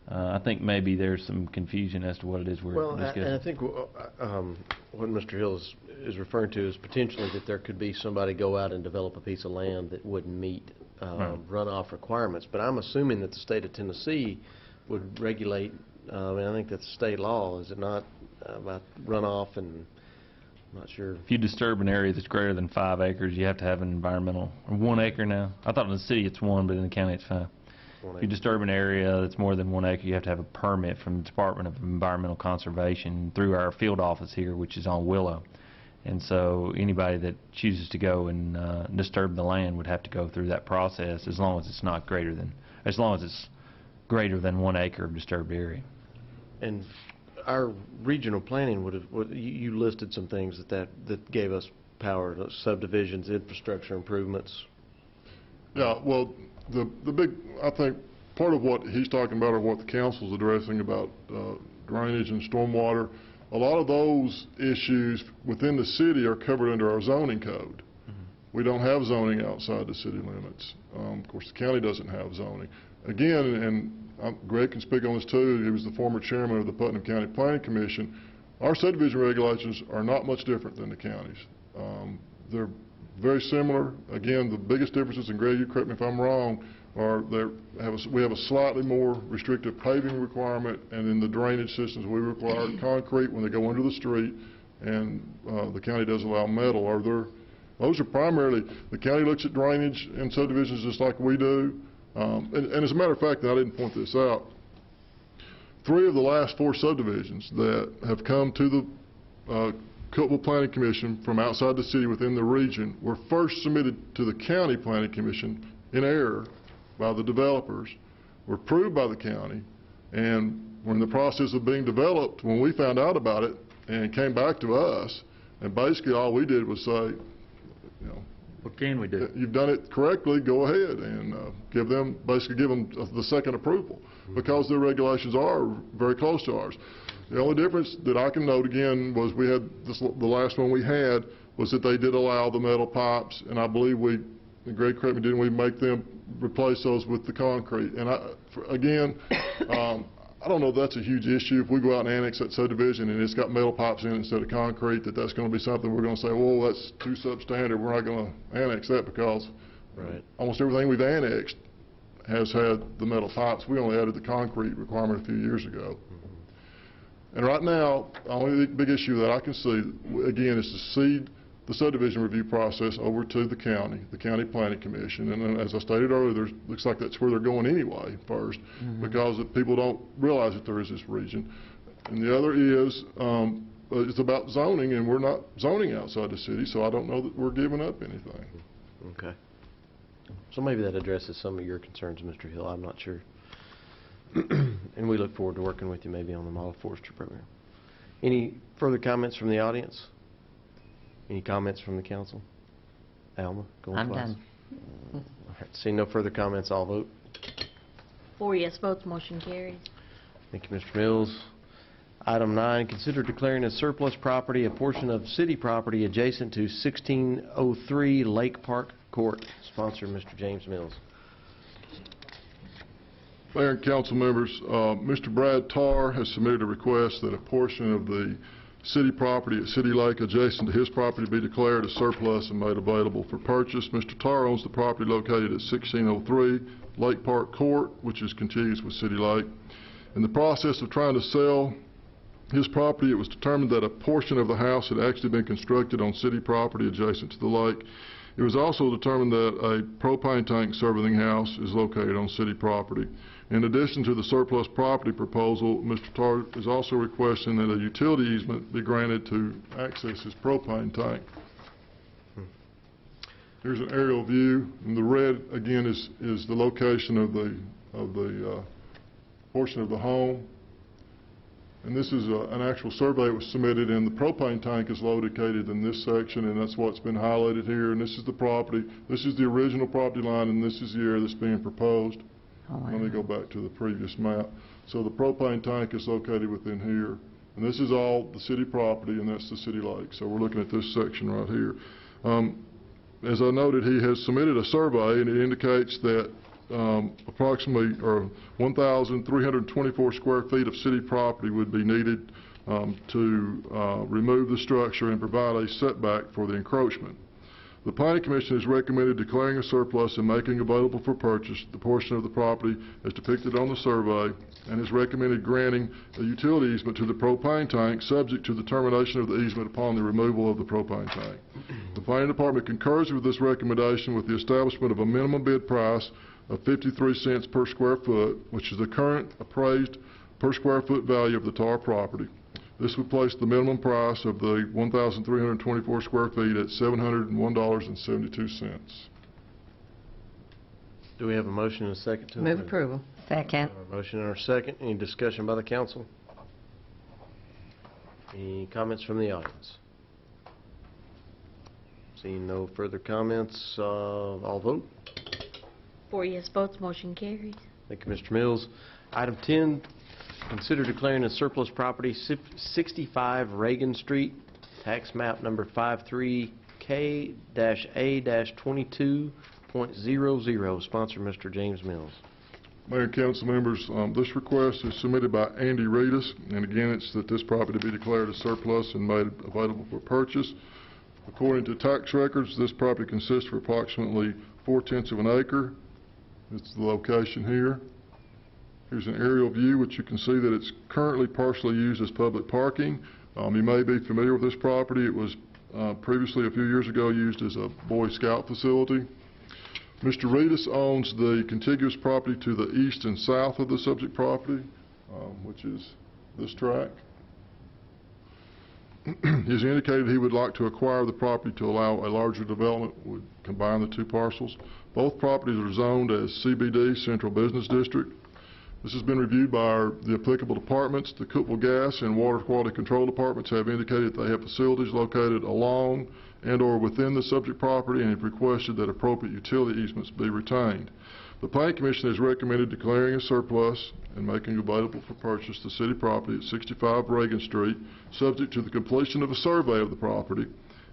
I think maybe there's some confusion as to what it is we're discussing. And I think what Mr. Hill is referring to is potentially that there could be somebody go out and develop a piece of land that wouldn't meet runoff requirements. But I'm assuming that the state of Tennessee would regulate, I think that's state law, is it not, about runoff, and I'm not sure. If you disturb an area that's greater than 5 acres, you have to have an environmental, or 1 acre now. I thought in the city it's 1, but in the county it's 5. If you disturb an area that's more than 1 acre, you have to have a permit from the Department of Environmental Conservation through our field office here, which is on Willow. And so anybody that chooses to go and disturb the land would have to go through that process, as long as it's not greater than, as long as it's greater than 1 acre of disturbed area. And our regional planning you listed some things that gave us power, subdivisions, infrastructure improvements. Yeah, well, the big, I think, part of what he's talking about or what the council's addressing about drainage and stormwater, a lot of those issues within the city are covered under our zoning code. We don't have zoning outside the city limits. Of course, the county doesn't have zoning. Again, and Greg can speak on this too, he was the former chairman of the Putnam County Planning Commission. Our subdivision regulations are not much different than the county's. They're very similar. Again, the biggest differences, and Greg, you correct me if I'm wrong, are we have a slightly more restrictive paving requirement, and in the drainage systems we require concrete when they go under the street, and the county does allow metal. Those are primarily, the county looks at drainage and subdivisions just like we do. And as a matter of fact, and I didn't point this out, 3 of the last 4 subdivisions that have come to the Cookeville Planning Commission from outside the city within the region were first submitted to the County Planning Commission in error by the developers, were approved by the county, and were in the process of being developed when we found out about it and came back to us, and basically all we did was say, what can we do? You've done it correctly, go ahead, and give them the second approval, because their regulations are very close to ours. The only difference that I can note again was the last one we had was that they did allow the metal pipes, and I believe and Greg correct me, didn't we make them replace those with the concrete? And I don't know if that's a huge issue. If we go out and annex that subdivision and it's got metal pipes in it instead of concrete, that's going to be something we're going to say, well, that's too substandard. We're not going to annex that, because almost everything we've annexed has had the metal pipes. We only added the concrete requirement a few years ago. And right now, the only big issue that I can see, again, is to cede the subdivision review process over to the County Planning Commission. And as I stated earlier, looks like that's where they're going anyway first, because people don't realize that there is this region. And the other is, it's about zoning, and we're not zoning outside the city, so I don't know that we're giving up anything. Okay. So maybe that addresses some of your concerns, Mr. Hill. I'm not sure. and we look forward to working with you maybe on the model forestry program. Any further comments from the audience? Any comments from the council? Alma, going I'm twice. done. All right, seeing no further comments, I'll vote. 4 yes votes, motion carries. Thank you, Mr. Mills. Item 9, consider declaring as surplus property a portion of city property adjacent to 1603 Lake Park Court. Sponsor, Mr. James Mills. Mayor and council members, Mr. Brad Tarr has submitted a request that a portion of the city property at City Lake adjacent to his property be declared as surplus and made available for purchase. Mr. Tarr owns the property located at 1603 Lake Park Court, which is contiguous with City Lake. In the process of trying to sell his property, it was determined that a portion of the house had actually been constructed on city property adjacent to the lake. It was also determined that a propane tank serving the house is located on city property. In addition to the surplus property proposal, Mr. Tarr is also requesting that a utility easement be granted to access his propane tank. Here's an aerial view, and the red again is the location of the portion of the home. And this is an actual survey that was submitted, and the propane tank is located in this section, and that's what's been highlighted here. And this is the property. This is the original property line, and this is the area that's being proposed. Oh, wow. Let me go back to the previous map. So the propane tank is located within here. And this is all the city property, and that's the city lake. So we're looking at this section right here. As I noted, he has submitted a survey, and it indicates that approximately 1,324 square feet of city property would be needed to remove the structure and provide a setback for the encroachment. The Planning Commission has recommended declaring a surplus and making available for purchase the portion of the property as depicted on the survey, and has recommended granting a utility easement to the propane tank subject to the termination of the easement upon the removal of the propane tank. The Planning Department concurs with this recommendation with the establishment of a minimum bid price of 53 cents per square foot, which is the current appraised per square foot value of the Tarr property. This would place the minimum price of the 1,324 square feet at $701.72. Do we have a motion and a second to Move approve? approval. Second. A motion and a second. Any discussion by the council? Any comments from the audience? Seeing no further comments, I'll vote. 4 yes votes, motion carries. Thank you, Mr. Mills. Item 10, consider declaring as surplus property 65 Reagan Street, tax map number 53K-A-22.00. Sponsor, Mr. James Mills. Mayor and council members, this request is submitted by Andy Reedus, and again, it's that this property be declared as surplus and made available for purchase. According to tax records, this property consists of approximately 4/10 of an acre. It's the location here. Here's an aerial view, which you can see that it's currently partially used as public parking. You may be familiar with this property. It was previously, a few years ago, used as a Boy Scout facility. Mr. Reedus owns the contiguous property to the east and south of the subject property, which is this tract. He's indicated he would like to acquire the property to allow a larger development, would combine the two parcels. Both properties are zoned as CBD, Central Business District. This has been reviewed by the applicable departments. The Cookeville Gas and Water Quality Control Departments have indicated they have facilities located along and/or within the subject property and have requested that appropriate utility easements be retained. The Planning Commission has recommended declaring a surplus and making available for purchase the city property at 65 Reagan Street, subject to the completion of a survey of the property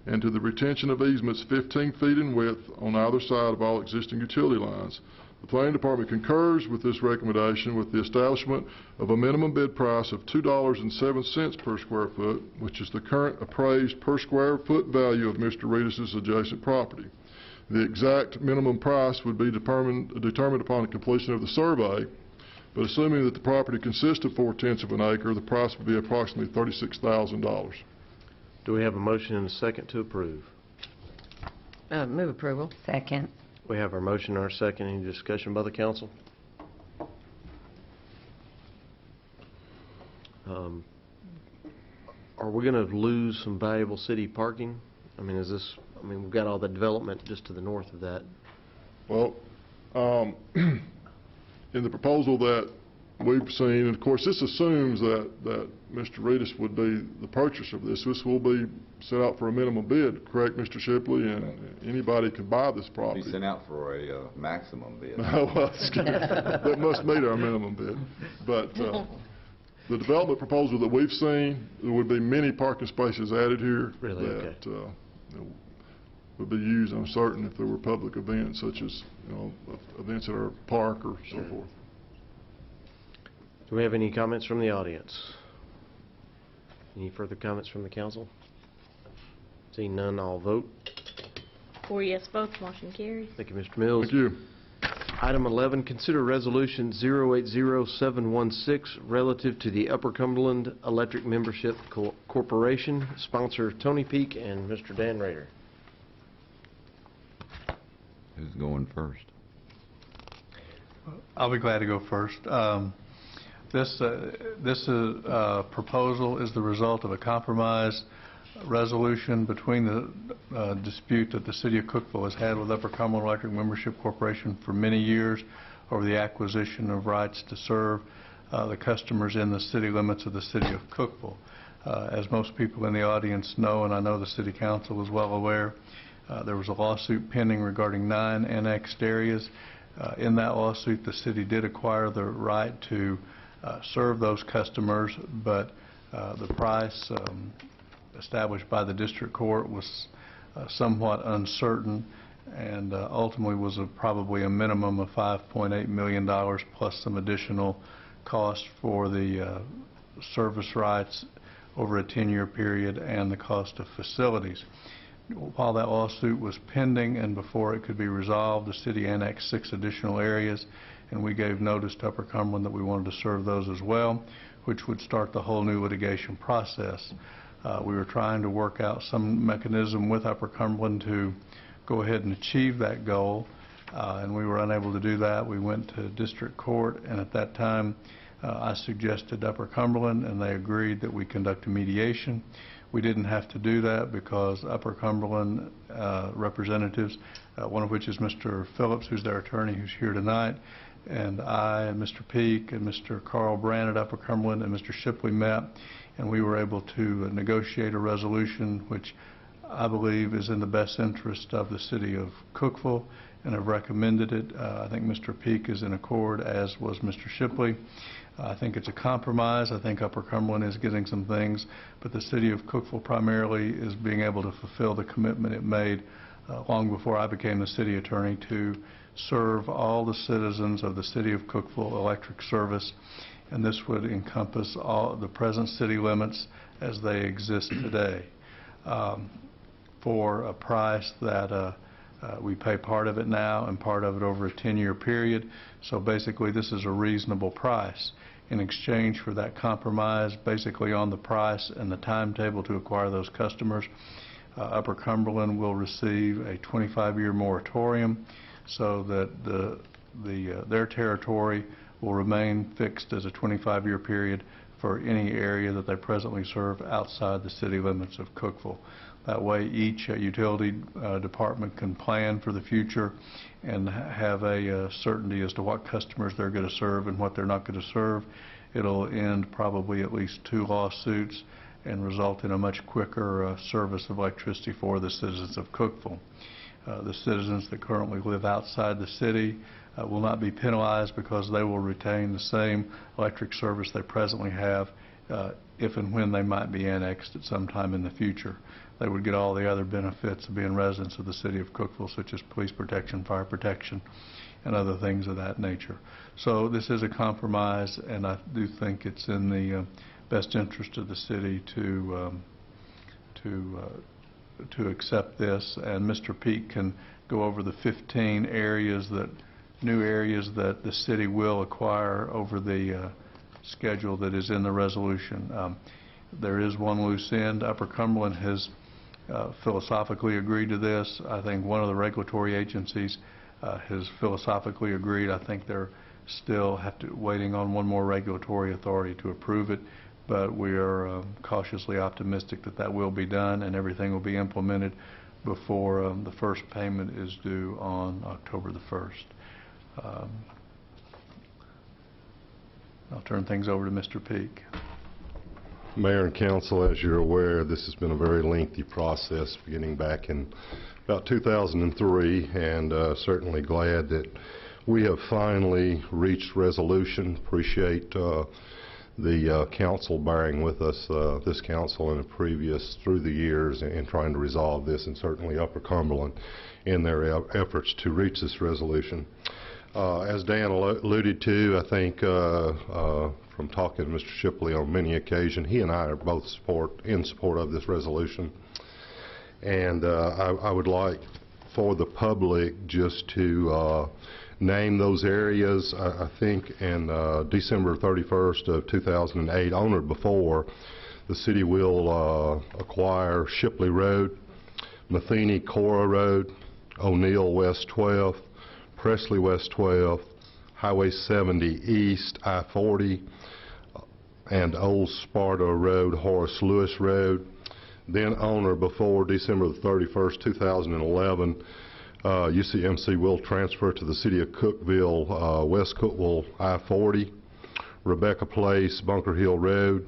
and to the retention of easements 15 feet in width on either side of all existing utility lines. The Planning Department concurs with this recommendation with the establishment of a minimum bid price of $2.07 per square foot, which is the current appraised per square foot value of Mr. Reedus' adjacent property. The exact minimum price would be determined upon the completion of the survey, but assuming that the property consists of 4/10 of an acre, the price would be approximately $36,000. Do we have a motion and a second to approve? Move approval. Second. We have our motion and our second. Any discussion by the council? Are we going to lose some valuable city parking? I mean, we've got all the development just to the north of that. Well, in the proposal that we've seen, and of course, this assumes that Mr. Reedus would be the purchaser of this. This will be set out for a minimum bid, correct, Mr. Shipley? And anybody can buy this property. Be sent out for a maximum bid. Well, that's good. That must meet our minimum bid. But the development proposal that we've seen, there would be many parking spaces added here. Really? That would be used, I'm certain, if there were public events such as, events at our park or so forth. Do we have any comments from the audience? Any further comments from the council? Seeing none, I'll vote. 4 yes votes, motion carries. Thank you, Mr. Mills. Thank you. Item 11, consider resolution 080716 relative to the Upper Cumberland Electric Membership Corporation. Sponsor Tony Peak and Mr. Dan Rader. Who's going first? I'll be glad to go first. This proposal is the result of a compromise resolution between the dispute that the City of Cookeville has had with Upper Cumberland Electric Membership Corporation for many years over the acquisition of rights to serve the customers in the city limits of the City of Cookeville. As most people in the audience know, and I know the City Council is well aware, there was a lawsuit pending regarding 9 annexed areas. In that lawsuit, the city did acquire the right to serve those customers, but the price established by the district court was somewhat uncertain, and ultimately was probably a minimum of $5.8 million plus some additional cost for the service rights over a 10-year period and the cost of facilities. While that lawsuit was pending and before it could be resolved, the city annexed 6 additional areas, and we gave notice to Upper Cumberland that we wanted to serve those as well, which would start the whole new litigation process. We were trying to work out some mechanism with Upper Cumberland to go ahead and achieve that goal, and we were unable to do that. We went to district court, and at that time I suggested Upper Cumberland, and they agreed that we conduct a mediation. We didn't have to do that because Upper Cumberland representatives, one of which is Mr. Phillips, who's their attorney, who's here tonight, and I and Mr. Peak and Mr. Carl Brand at Upper Cumberland and Mr. Shipley met, and we were able to negotiate a resolution which I believe is in the best interest of the City of Cookeville, and have recommended it. I think Mr. Peak is in accord, as was Mr. Shipley. I think it's a compromise. I think Upper Cumberland is getting some things, but the City of Cookeville primarily is being able to fulfill the commitment it made long before I became the city attorney to serve all the citizens of the City of Cookeville electric service, and this would encompass all the present city limits as they exist today for a price that we pay part of it now and part of it over a 10-year period. So basically this is a reasonable price. In exchange for that compromise, basically on the price and the timetable to acquire those customers, Upper Cumberland will receive a 25-year moratorium so that their territory will remain fixed as a 25-year period for any area that they presently serve outside the city limits of Cookeville. That way each utility department can plan for the future and have a certainty as to what customers they're going to serve and what they're not going to serve. It'll end probably at least 2 lawsuits and result in a much quicker service of electricity for the citizens of Cookeville. The citizens that currently live outside the city will not be penalized because they will retain the same electric service they presently have if and when they might be annexed at some time in the future. They would get all the other benefits of being residents of the City of Cookeville, such as police protection, fire protection, and other things of that nature. So this is a compromise, and I do think it's in the best interest of the city to accept this. And Mr. Peak can go over the 15 areas new areas that the city will acquire over the schedule that is in the resolution. There is one loose end. Upper Cumberland has philosophically agreed to this. I think one of the regulatory agencies has philosophically agreed. I think they're still waiting on one more regulatory authority to approve it, but we are cautiously optimistic that that will be done and everything will be implemented before the first payment is due on October the 1st. I'll turn things over to Mr. Peak. Mayor and council, as you're aware, this has been a very lengthy process beginning back in about 2003, and certainly glad that we have finally reached resolution. Appreciate the council bearing with us, this council and the previous through the years in trying to resolve this, and certainly Upper Cumberland in their efforts to reach this resolution. As Dan alluded to, I think from talking to Mr. Shipley on many occasions, he and I are both in support of this resolution. And I would like for the public just to name those areas. I think in December 31st of 2008, on or before, the city will acquire Shipley Road, Matheny Cora Road, O'Neill West 12th, Presley West 12th, Highway 70 East, I-40, and Old Sparta Road, Horace Lewis Road. Then on or before December the 31st, 2011, UCMC will transfer to the city of Cookeville, West Cookeville I-40, Rebecca Place, Bunker Hill Road,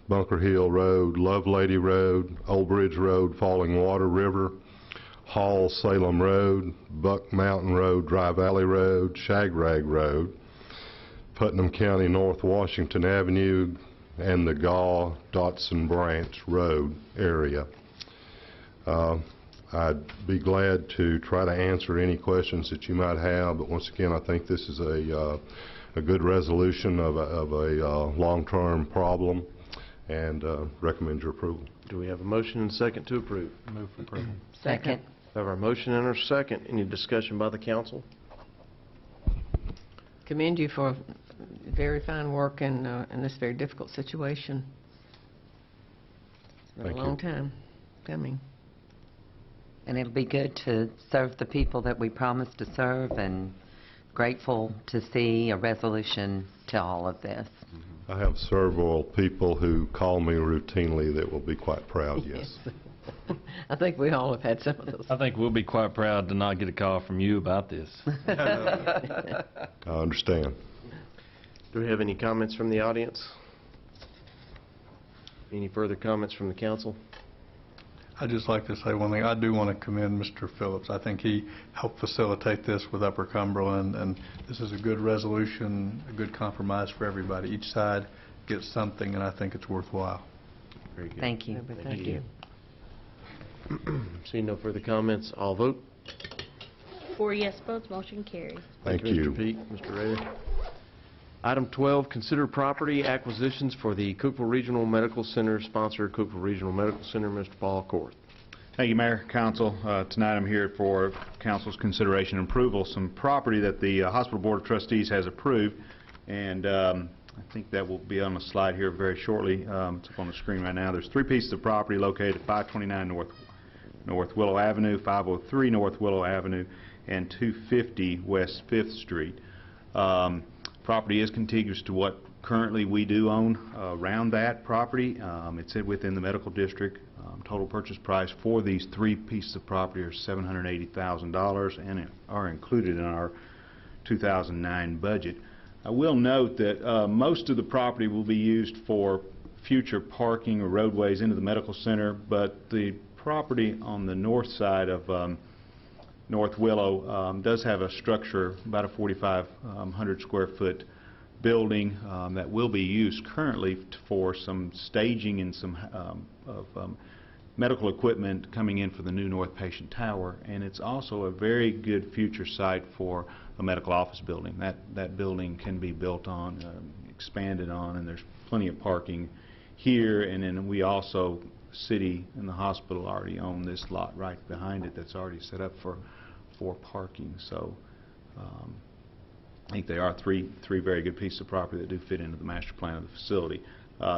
Lovelady Road, Old Bridge Road, Falling Water River, Hall Salem Road, Buck Mountain Road, Dry Valley Road, Shagrag Road, Putnam County North Washington Avenue, and the Gaw Dotson Branch Road area. I'd be glad to try to answer any questions that you might have, but once again, I think this is a good resolution of a long-term problem, and recommend your approval. Do we have a motion and a second to approve? Move for approval. Second. We have our motion and our second. Any discussion by the council? Commend you for very fine work in this very difficult situation. It's been Thank a long you. time coming. And it'll be good to serve the people that we promised to serve, and grateful to see a resolution to all of this. I have several people who call me routinely that will be quite proud, yes. I think we all have had some of those. I think we'll be quite proud to not get a call from you about this. I understand. Do we have any comments from the audience? Any further comments from the council? I'd just like to say one thing. I do want to commend Mr. Phillips. I think he helped facilitate this with Upper Cumberland, and this is a good resolution, a good compromise for everybody. Each side gets something, and I think it's worthwhile. Very good. Thank you. Thank you. Seeing no further comments, all vote. 4 yes votes, motion carries. Thank Mr. you. Peak, Mr. Rader. Item 12, consider property acquisitions for the Cookeville Regional Medical Center, sponsor Cookeville Regional Medical Center, Mr. Paul Korth. Thank you, Mayor, Council. Tonight I'm here for Council's consideration and approval, some property that the Hospital Board of Trustees has approved, and I think that will be on the slide here very shortly. It's up on the screen right now. There's 3 pieces of property located at 529 North Willow Avenue, 503 North Willow Avenue, and 250 West 5th Street. Property is contiguous to what currently we do own around that property. It's within the medical district. Total purchase price for these 3 pieces of property are $780,000 and are included in our 2009 budget. I will note that most of the property will be used for future parking or roadways into the medical center, but the property on the north side of North Willow does have a structure, about a 4,500 square foot building that will be used currently for some staging and some medical equipment coming in for the new North Patient Tower, and it's also a very good future site for a medical office building. That building can be built on, expanded on, and there's plenty of parking here, and then we also, city and the hospital already own this lot right behind it that's already set up for parking. So I think they are three very good pieces of property that do fit into the master plan of the facility.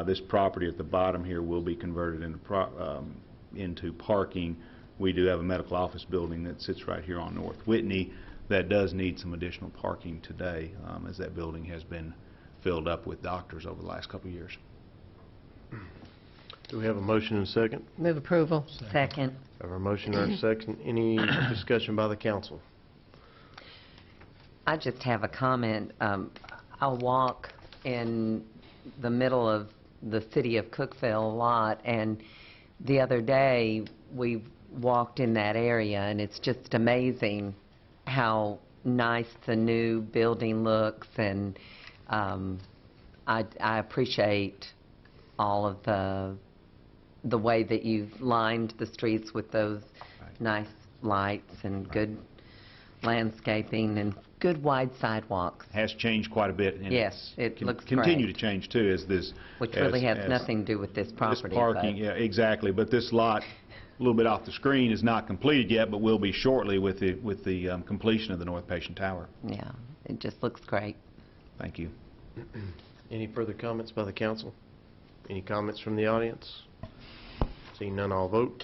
This property at the bottom here will be converted into parking. We do have a medical office building that sits right here on North Whitney that does need some additional parking today, as that building has been filled up with doctors over the last couple of years. Do we have a motion and a second? Move approval. Second. Have our motion and our second. Any discussion by the council? I just have a comment. I'll walk in the middle of the city of Cookeville a lot, and the other day we walked in that area, and it's just amazing how nice the new building looks, and I appreciate all of the way that you've lined the streets with those nice lights and good landscaping and good wide sidewalks. Has changed quite a bit. And Yes, it's it looks continue great. to change too as this. Which really as- has as nothing to do with this property. This parking, yeah, exactly. But this lot, a little bit off the screen, is not completed yet, but will be shortly with the completion of the North Patient Tower. Yeah, it just looks great. Thank you. Any further comments by the council? Any comments from the audience? Seeing none, I'll vote.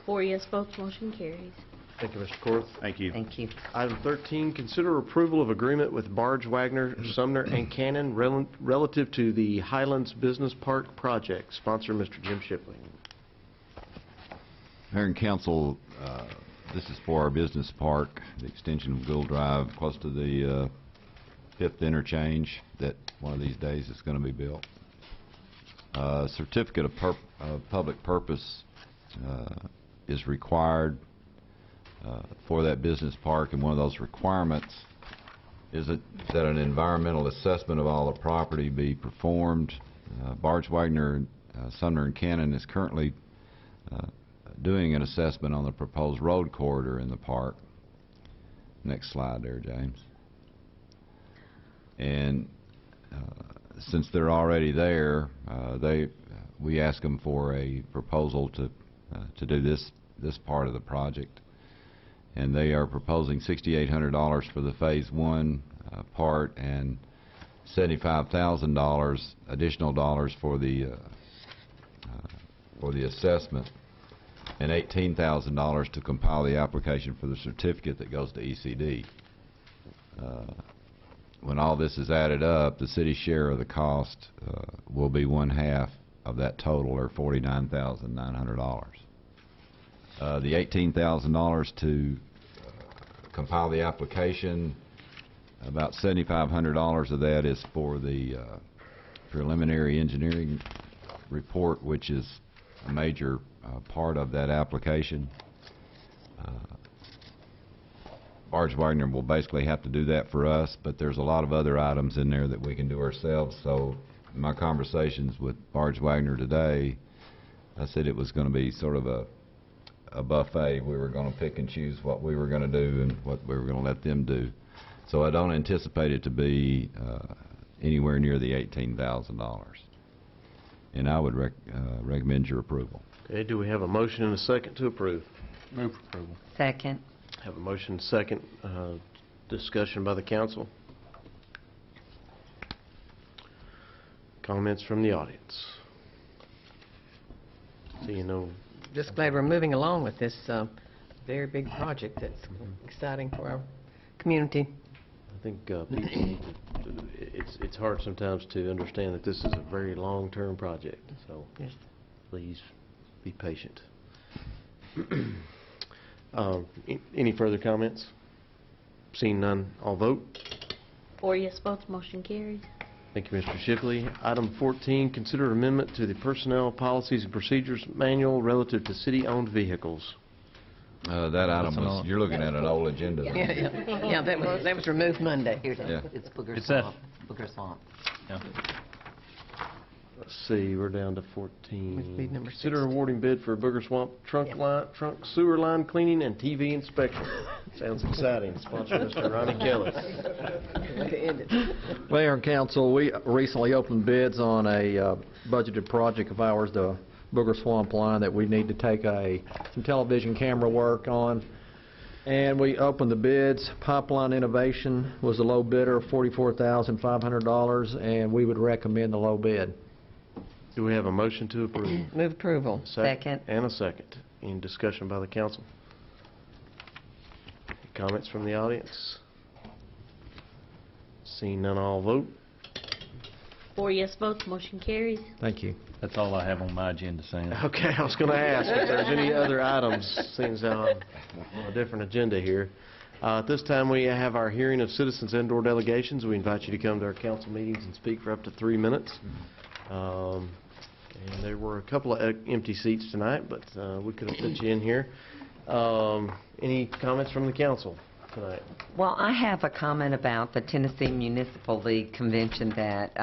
4 yes votes, motion carries. Thank you, Mr. Korth. Thank you. Thank you. Item 13, consider approval of agreement with Barge, Wagner, Sumner, and Cannon relative to the Highlands Business Park project. Sponsor, Mr. Jim Shipley. Mayor and council, this is for our business park, the extension of Gould Drive, close to the 5th interchange that one of these days is going to be built. Certificate of public purpose is required for that business park, and one of those requirements is that an environmental assessment of all the property be performed. Barge, Wagner, Sumner, and Cannon is currently doing an assessment on the proposed road corridor in the park. Next slide there, James. And since they're already there, we ask them for a proposal to do this part of the project, and they are proposing $6,800 for the Phase 1 part and $75,000 additional dollars for the assessment, and $18,000 to compile the application for the certificate that goes to ECD. When all this is added up, the city's share of the cost will be 1/2 of that total, or $49,900. The $18,000 to compile the application, about $7,500 of that is for the preliminary engineering report, which is a major part of that application. Barge Wagner will basically have to do that for us, but there's a lot of other items in there that we can do ourselves. So in my conversations with Barge Wagner today, I said it was going to be sort of a buffet. We were going to pick and choose what we were going to do and what we were going to let them do. So I don't anticipate it to be anywhere near the $18,000. And I would recommend your approval. Okay, do we have a motion and a second to approve? Move for approval. Second. Have a motion and second. Discussion by the council. Comments from the audience. Seeing no. Just glad we're moving along with this very big project that's exciting for our community. I think people need to, it's hard sometimes to understand that this is a very long-term project, so Yes. please be patient. Any further comments? Seeing none, I'll vote. 4 yes votes, motion carries. Thank you, Mr. Shipley. Item 14, consider amendment to the Personnel Policies and Procedures Manual relative to city-owned vehicles. That item was, you're looking at an old agenda. Yeah, that was removed Monday. Here it Yeah. is. It's Booger It's that- Swamp. Booger Swamp. Let's see, we're down to 14. Must be number Consider 16. awarding bid for Booger Swamp trunk sewer line cleaning and TV inspection. Sounds exciting. Sponsor Mr. Ronnie Kelly. Mayor and council, we recently opened bids on a budgeted project of ours, the Booger Swamp line, that we need to take some television camera work on. And we opened the bids. Pipeline Innovation was the low bidder, $44,500, and we would recommend the low bid. Do we have a motion to approve? Move approval. Second. And a second. Any discussion by the council? Any comments from the audience? Seeing none, I'll vote. 4 yes votes, motion carries. Thank you. That's all I have on my agenda, Sam. Okay, I was going to ask if there's any other items, seeing as how I'm on a different agenda here. At this time, we have our hearing of citizens indoor delegations. We invite you to come to our council meetings and speak for up to 3 minutes. And there were a couple of empty seats tonight, but we could have put you in here. Any comments from the council tonight? Well, I have a comment about the Tennessee Municipal League convention that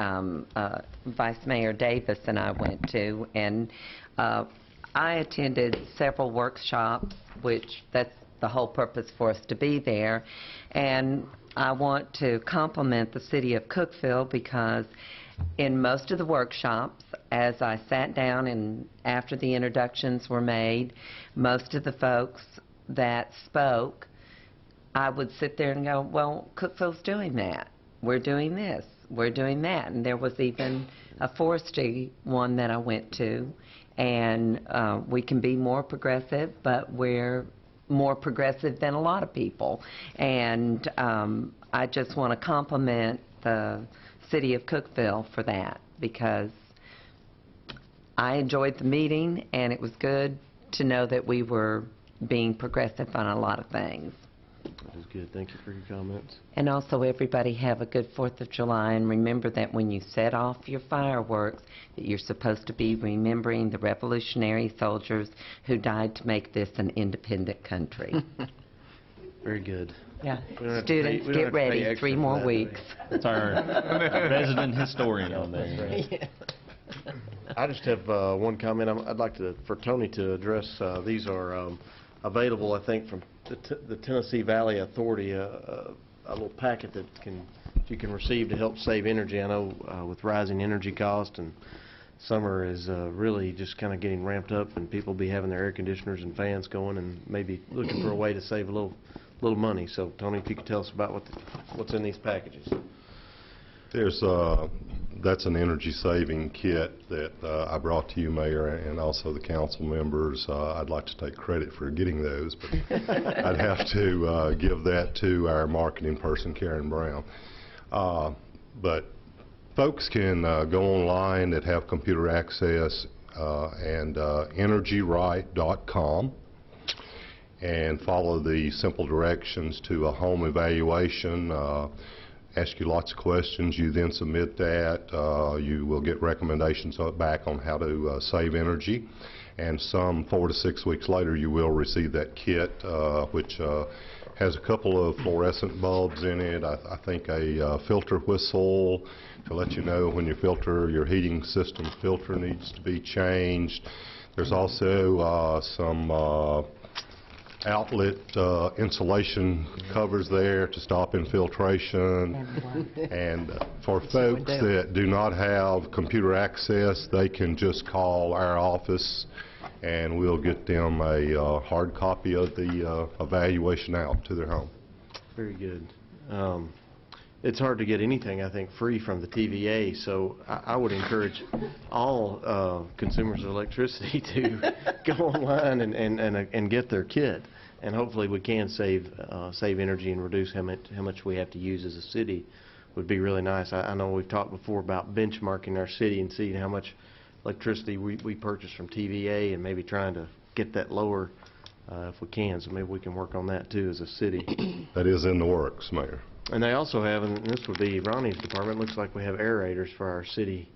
Vice Mayor Davis and I went to, and I attended several workshops, which that's the whole purpose for us to be there, and I want to compliment the city of Cookeville because in most of the workshops, as I sat down and after the introductions were made, most of the folks that spoke, I would sit there and go, well, Cookeville's doing that. We're doing this. We're doing that. And there was even a forestry one that I went to, and we can be more progressive, but we're more progressive than a lot of people. And I just want to compliment the city of Cookeville for that, because I enjoyed the meeting, and it was good to know that we were being progressive on a lot of things. That is good. Thank you for your comments. And also, everybody have a good 4th of July, and remember that when you set off your fireworks, that you're supposed to be remembering the revolutionary soldiers who died to make this an independent country. Very good. Yeah. We don't have to Students, pay- we don't have get to pay ready. extra 3 for more that, weeks. That's our resident historian on there. I just have one comment. I'd like for Tony to address. These are available, I think, from the Tennessee Valley Authority, a little packet that you can receive to help save energy. I know with rising energy costs, and summer is really just kind of getting ramped up, and people be having their air conditioners and fans going and maybe looking for a way to save a little money. So, Tony, if you could tell us about what's in these packages. That's an energy-saving kit that I brought to you, Mayor, and also the council members. I'd like to take credit for getting those, but I'd have to give that to our marketing person, Karen Brown. But folks can go online that have computer access and energyright.com and follow the simple directions to a home evaluation. Ask you lots of questions. You then submit that. You will get recommendations back on how to save energy. And some 4 to 6 weeks later, you will receive that kit, which has a couple of fluorescent bulbs in it. I think a filter whistle to let you know when your heating system filter needs to be changed. There's also some outlet insulation covers there to stop infiltration. And for folks that do not have computer access, they can just call our office and we'll get them a hard copy of the evaluation out to their home. Very good. It's hard to get anything, I think, free from the TVA, so I would encourage all consumers of electricity to go online and get their kit, and hopefully we can save energy and reduce how much we have to use as a city. Would be really nice. I know we've talked before about benchmarking our city and seeing how much electricity we purchase from TVA, and maybe trying to get that lower if we can, so maybe we can work on that too as a city. That is in the works, Mayor. And they also have, and this would be Ronnie's department, looks like we have aerators for our city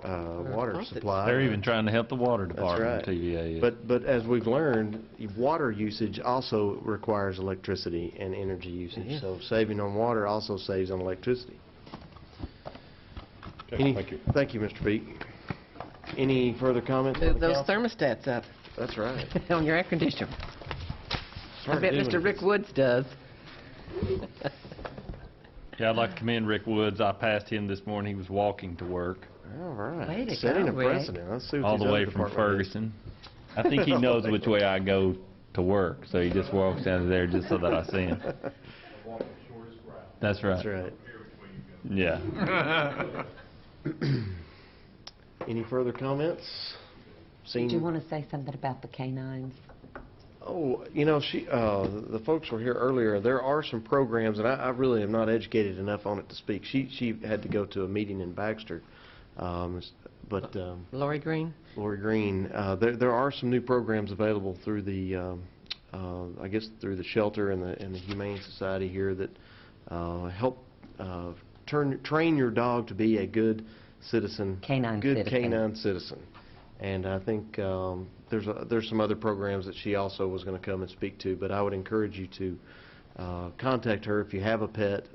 water supply. They're even trying to help the water department. That's right. TVA is. But as we've learned, water usage also requires electricity and energy usage. Yeah. So saving on water also saves on electricity. Okay, thank you. Thank you, Mr. Peak. Any further comments? Move from the those council? thermostats up That's right. on your air conditioner. I Hard to bet do when Mr. Rick it's- Woods does. Yeah, I'd like to commend Rick Woods. I passed him this morning. He was walking to work All right. Way to Setting go, a Rick. precedent. Let's see what all these the way other from department heads- Ferguson. I think he knows which way I go to work, so he just walks down there just so that I see him. That's right. That's right. Yeah. Any further comments? Do you want to say something about the canines? Oh, you know, the folks were here earlier. There are some programs, and I really am not educated enough on it to speak. She had to go to a meeting in Baxter, but Lori Green? Lori Green. There are some new programs available through the I guess through the shelter and the Humane Society here that help train your dog to be a good citizen, good canine citizen. And I think there's some other programs that she also was going to come and speak to, but I would encourage you to contact her if you have a pet.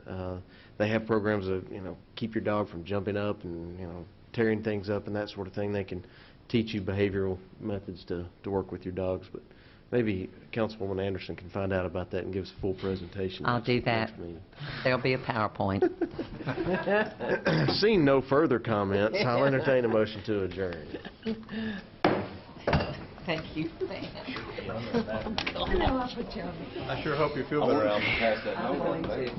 They have programs that keep your dog from jumping up and tearing things up and that sort of thing. They can teach you behavioral methods to work with your dogs, but maybe Councilwoman Anderson can find out about that and give us a full presentation. I'll do that. There'll be a PowerPoint. Seeing no further comments, I'll entertain a motion to adjourn. Thank you, Sam. I sure hope you feel better, Alvin.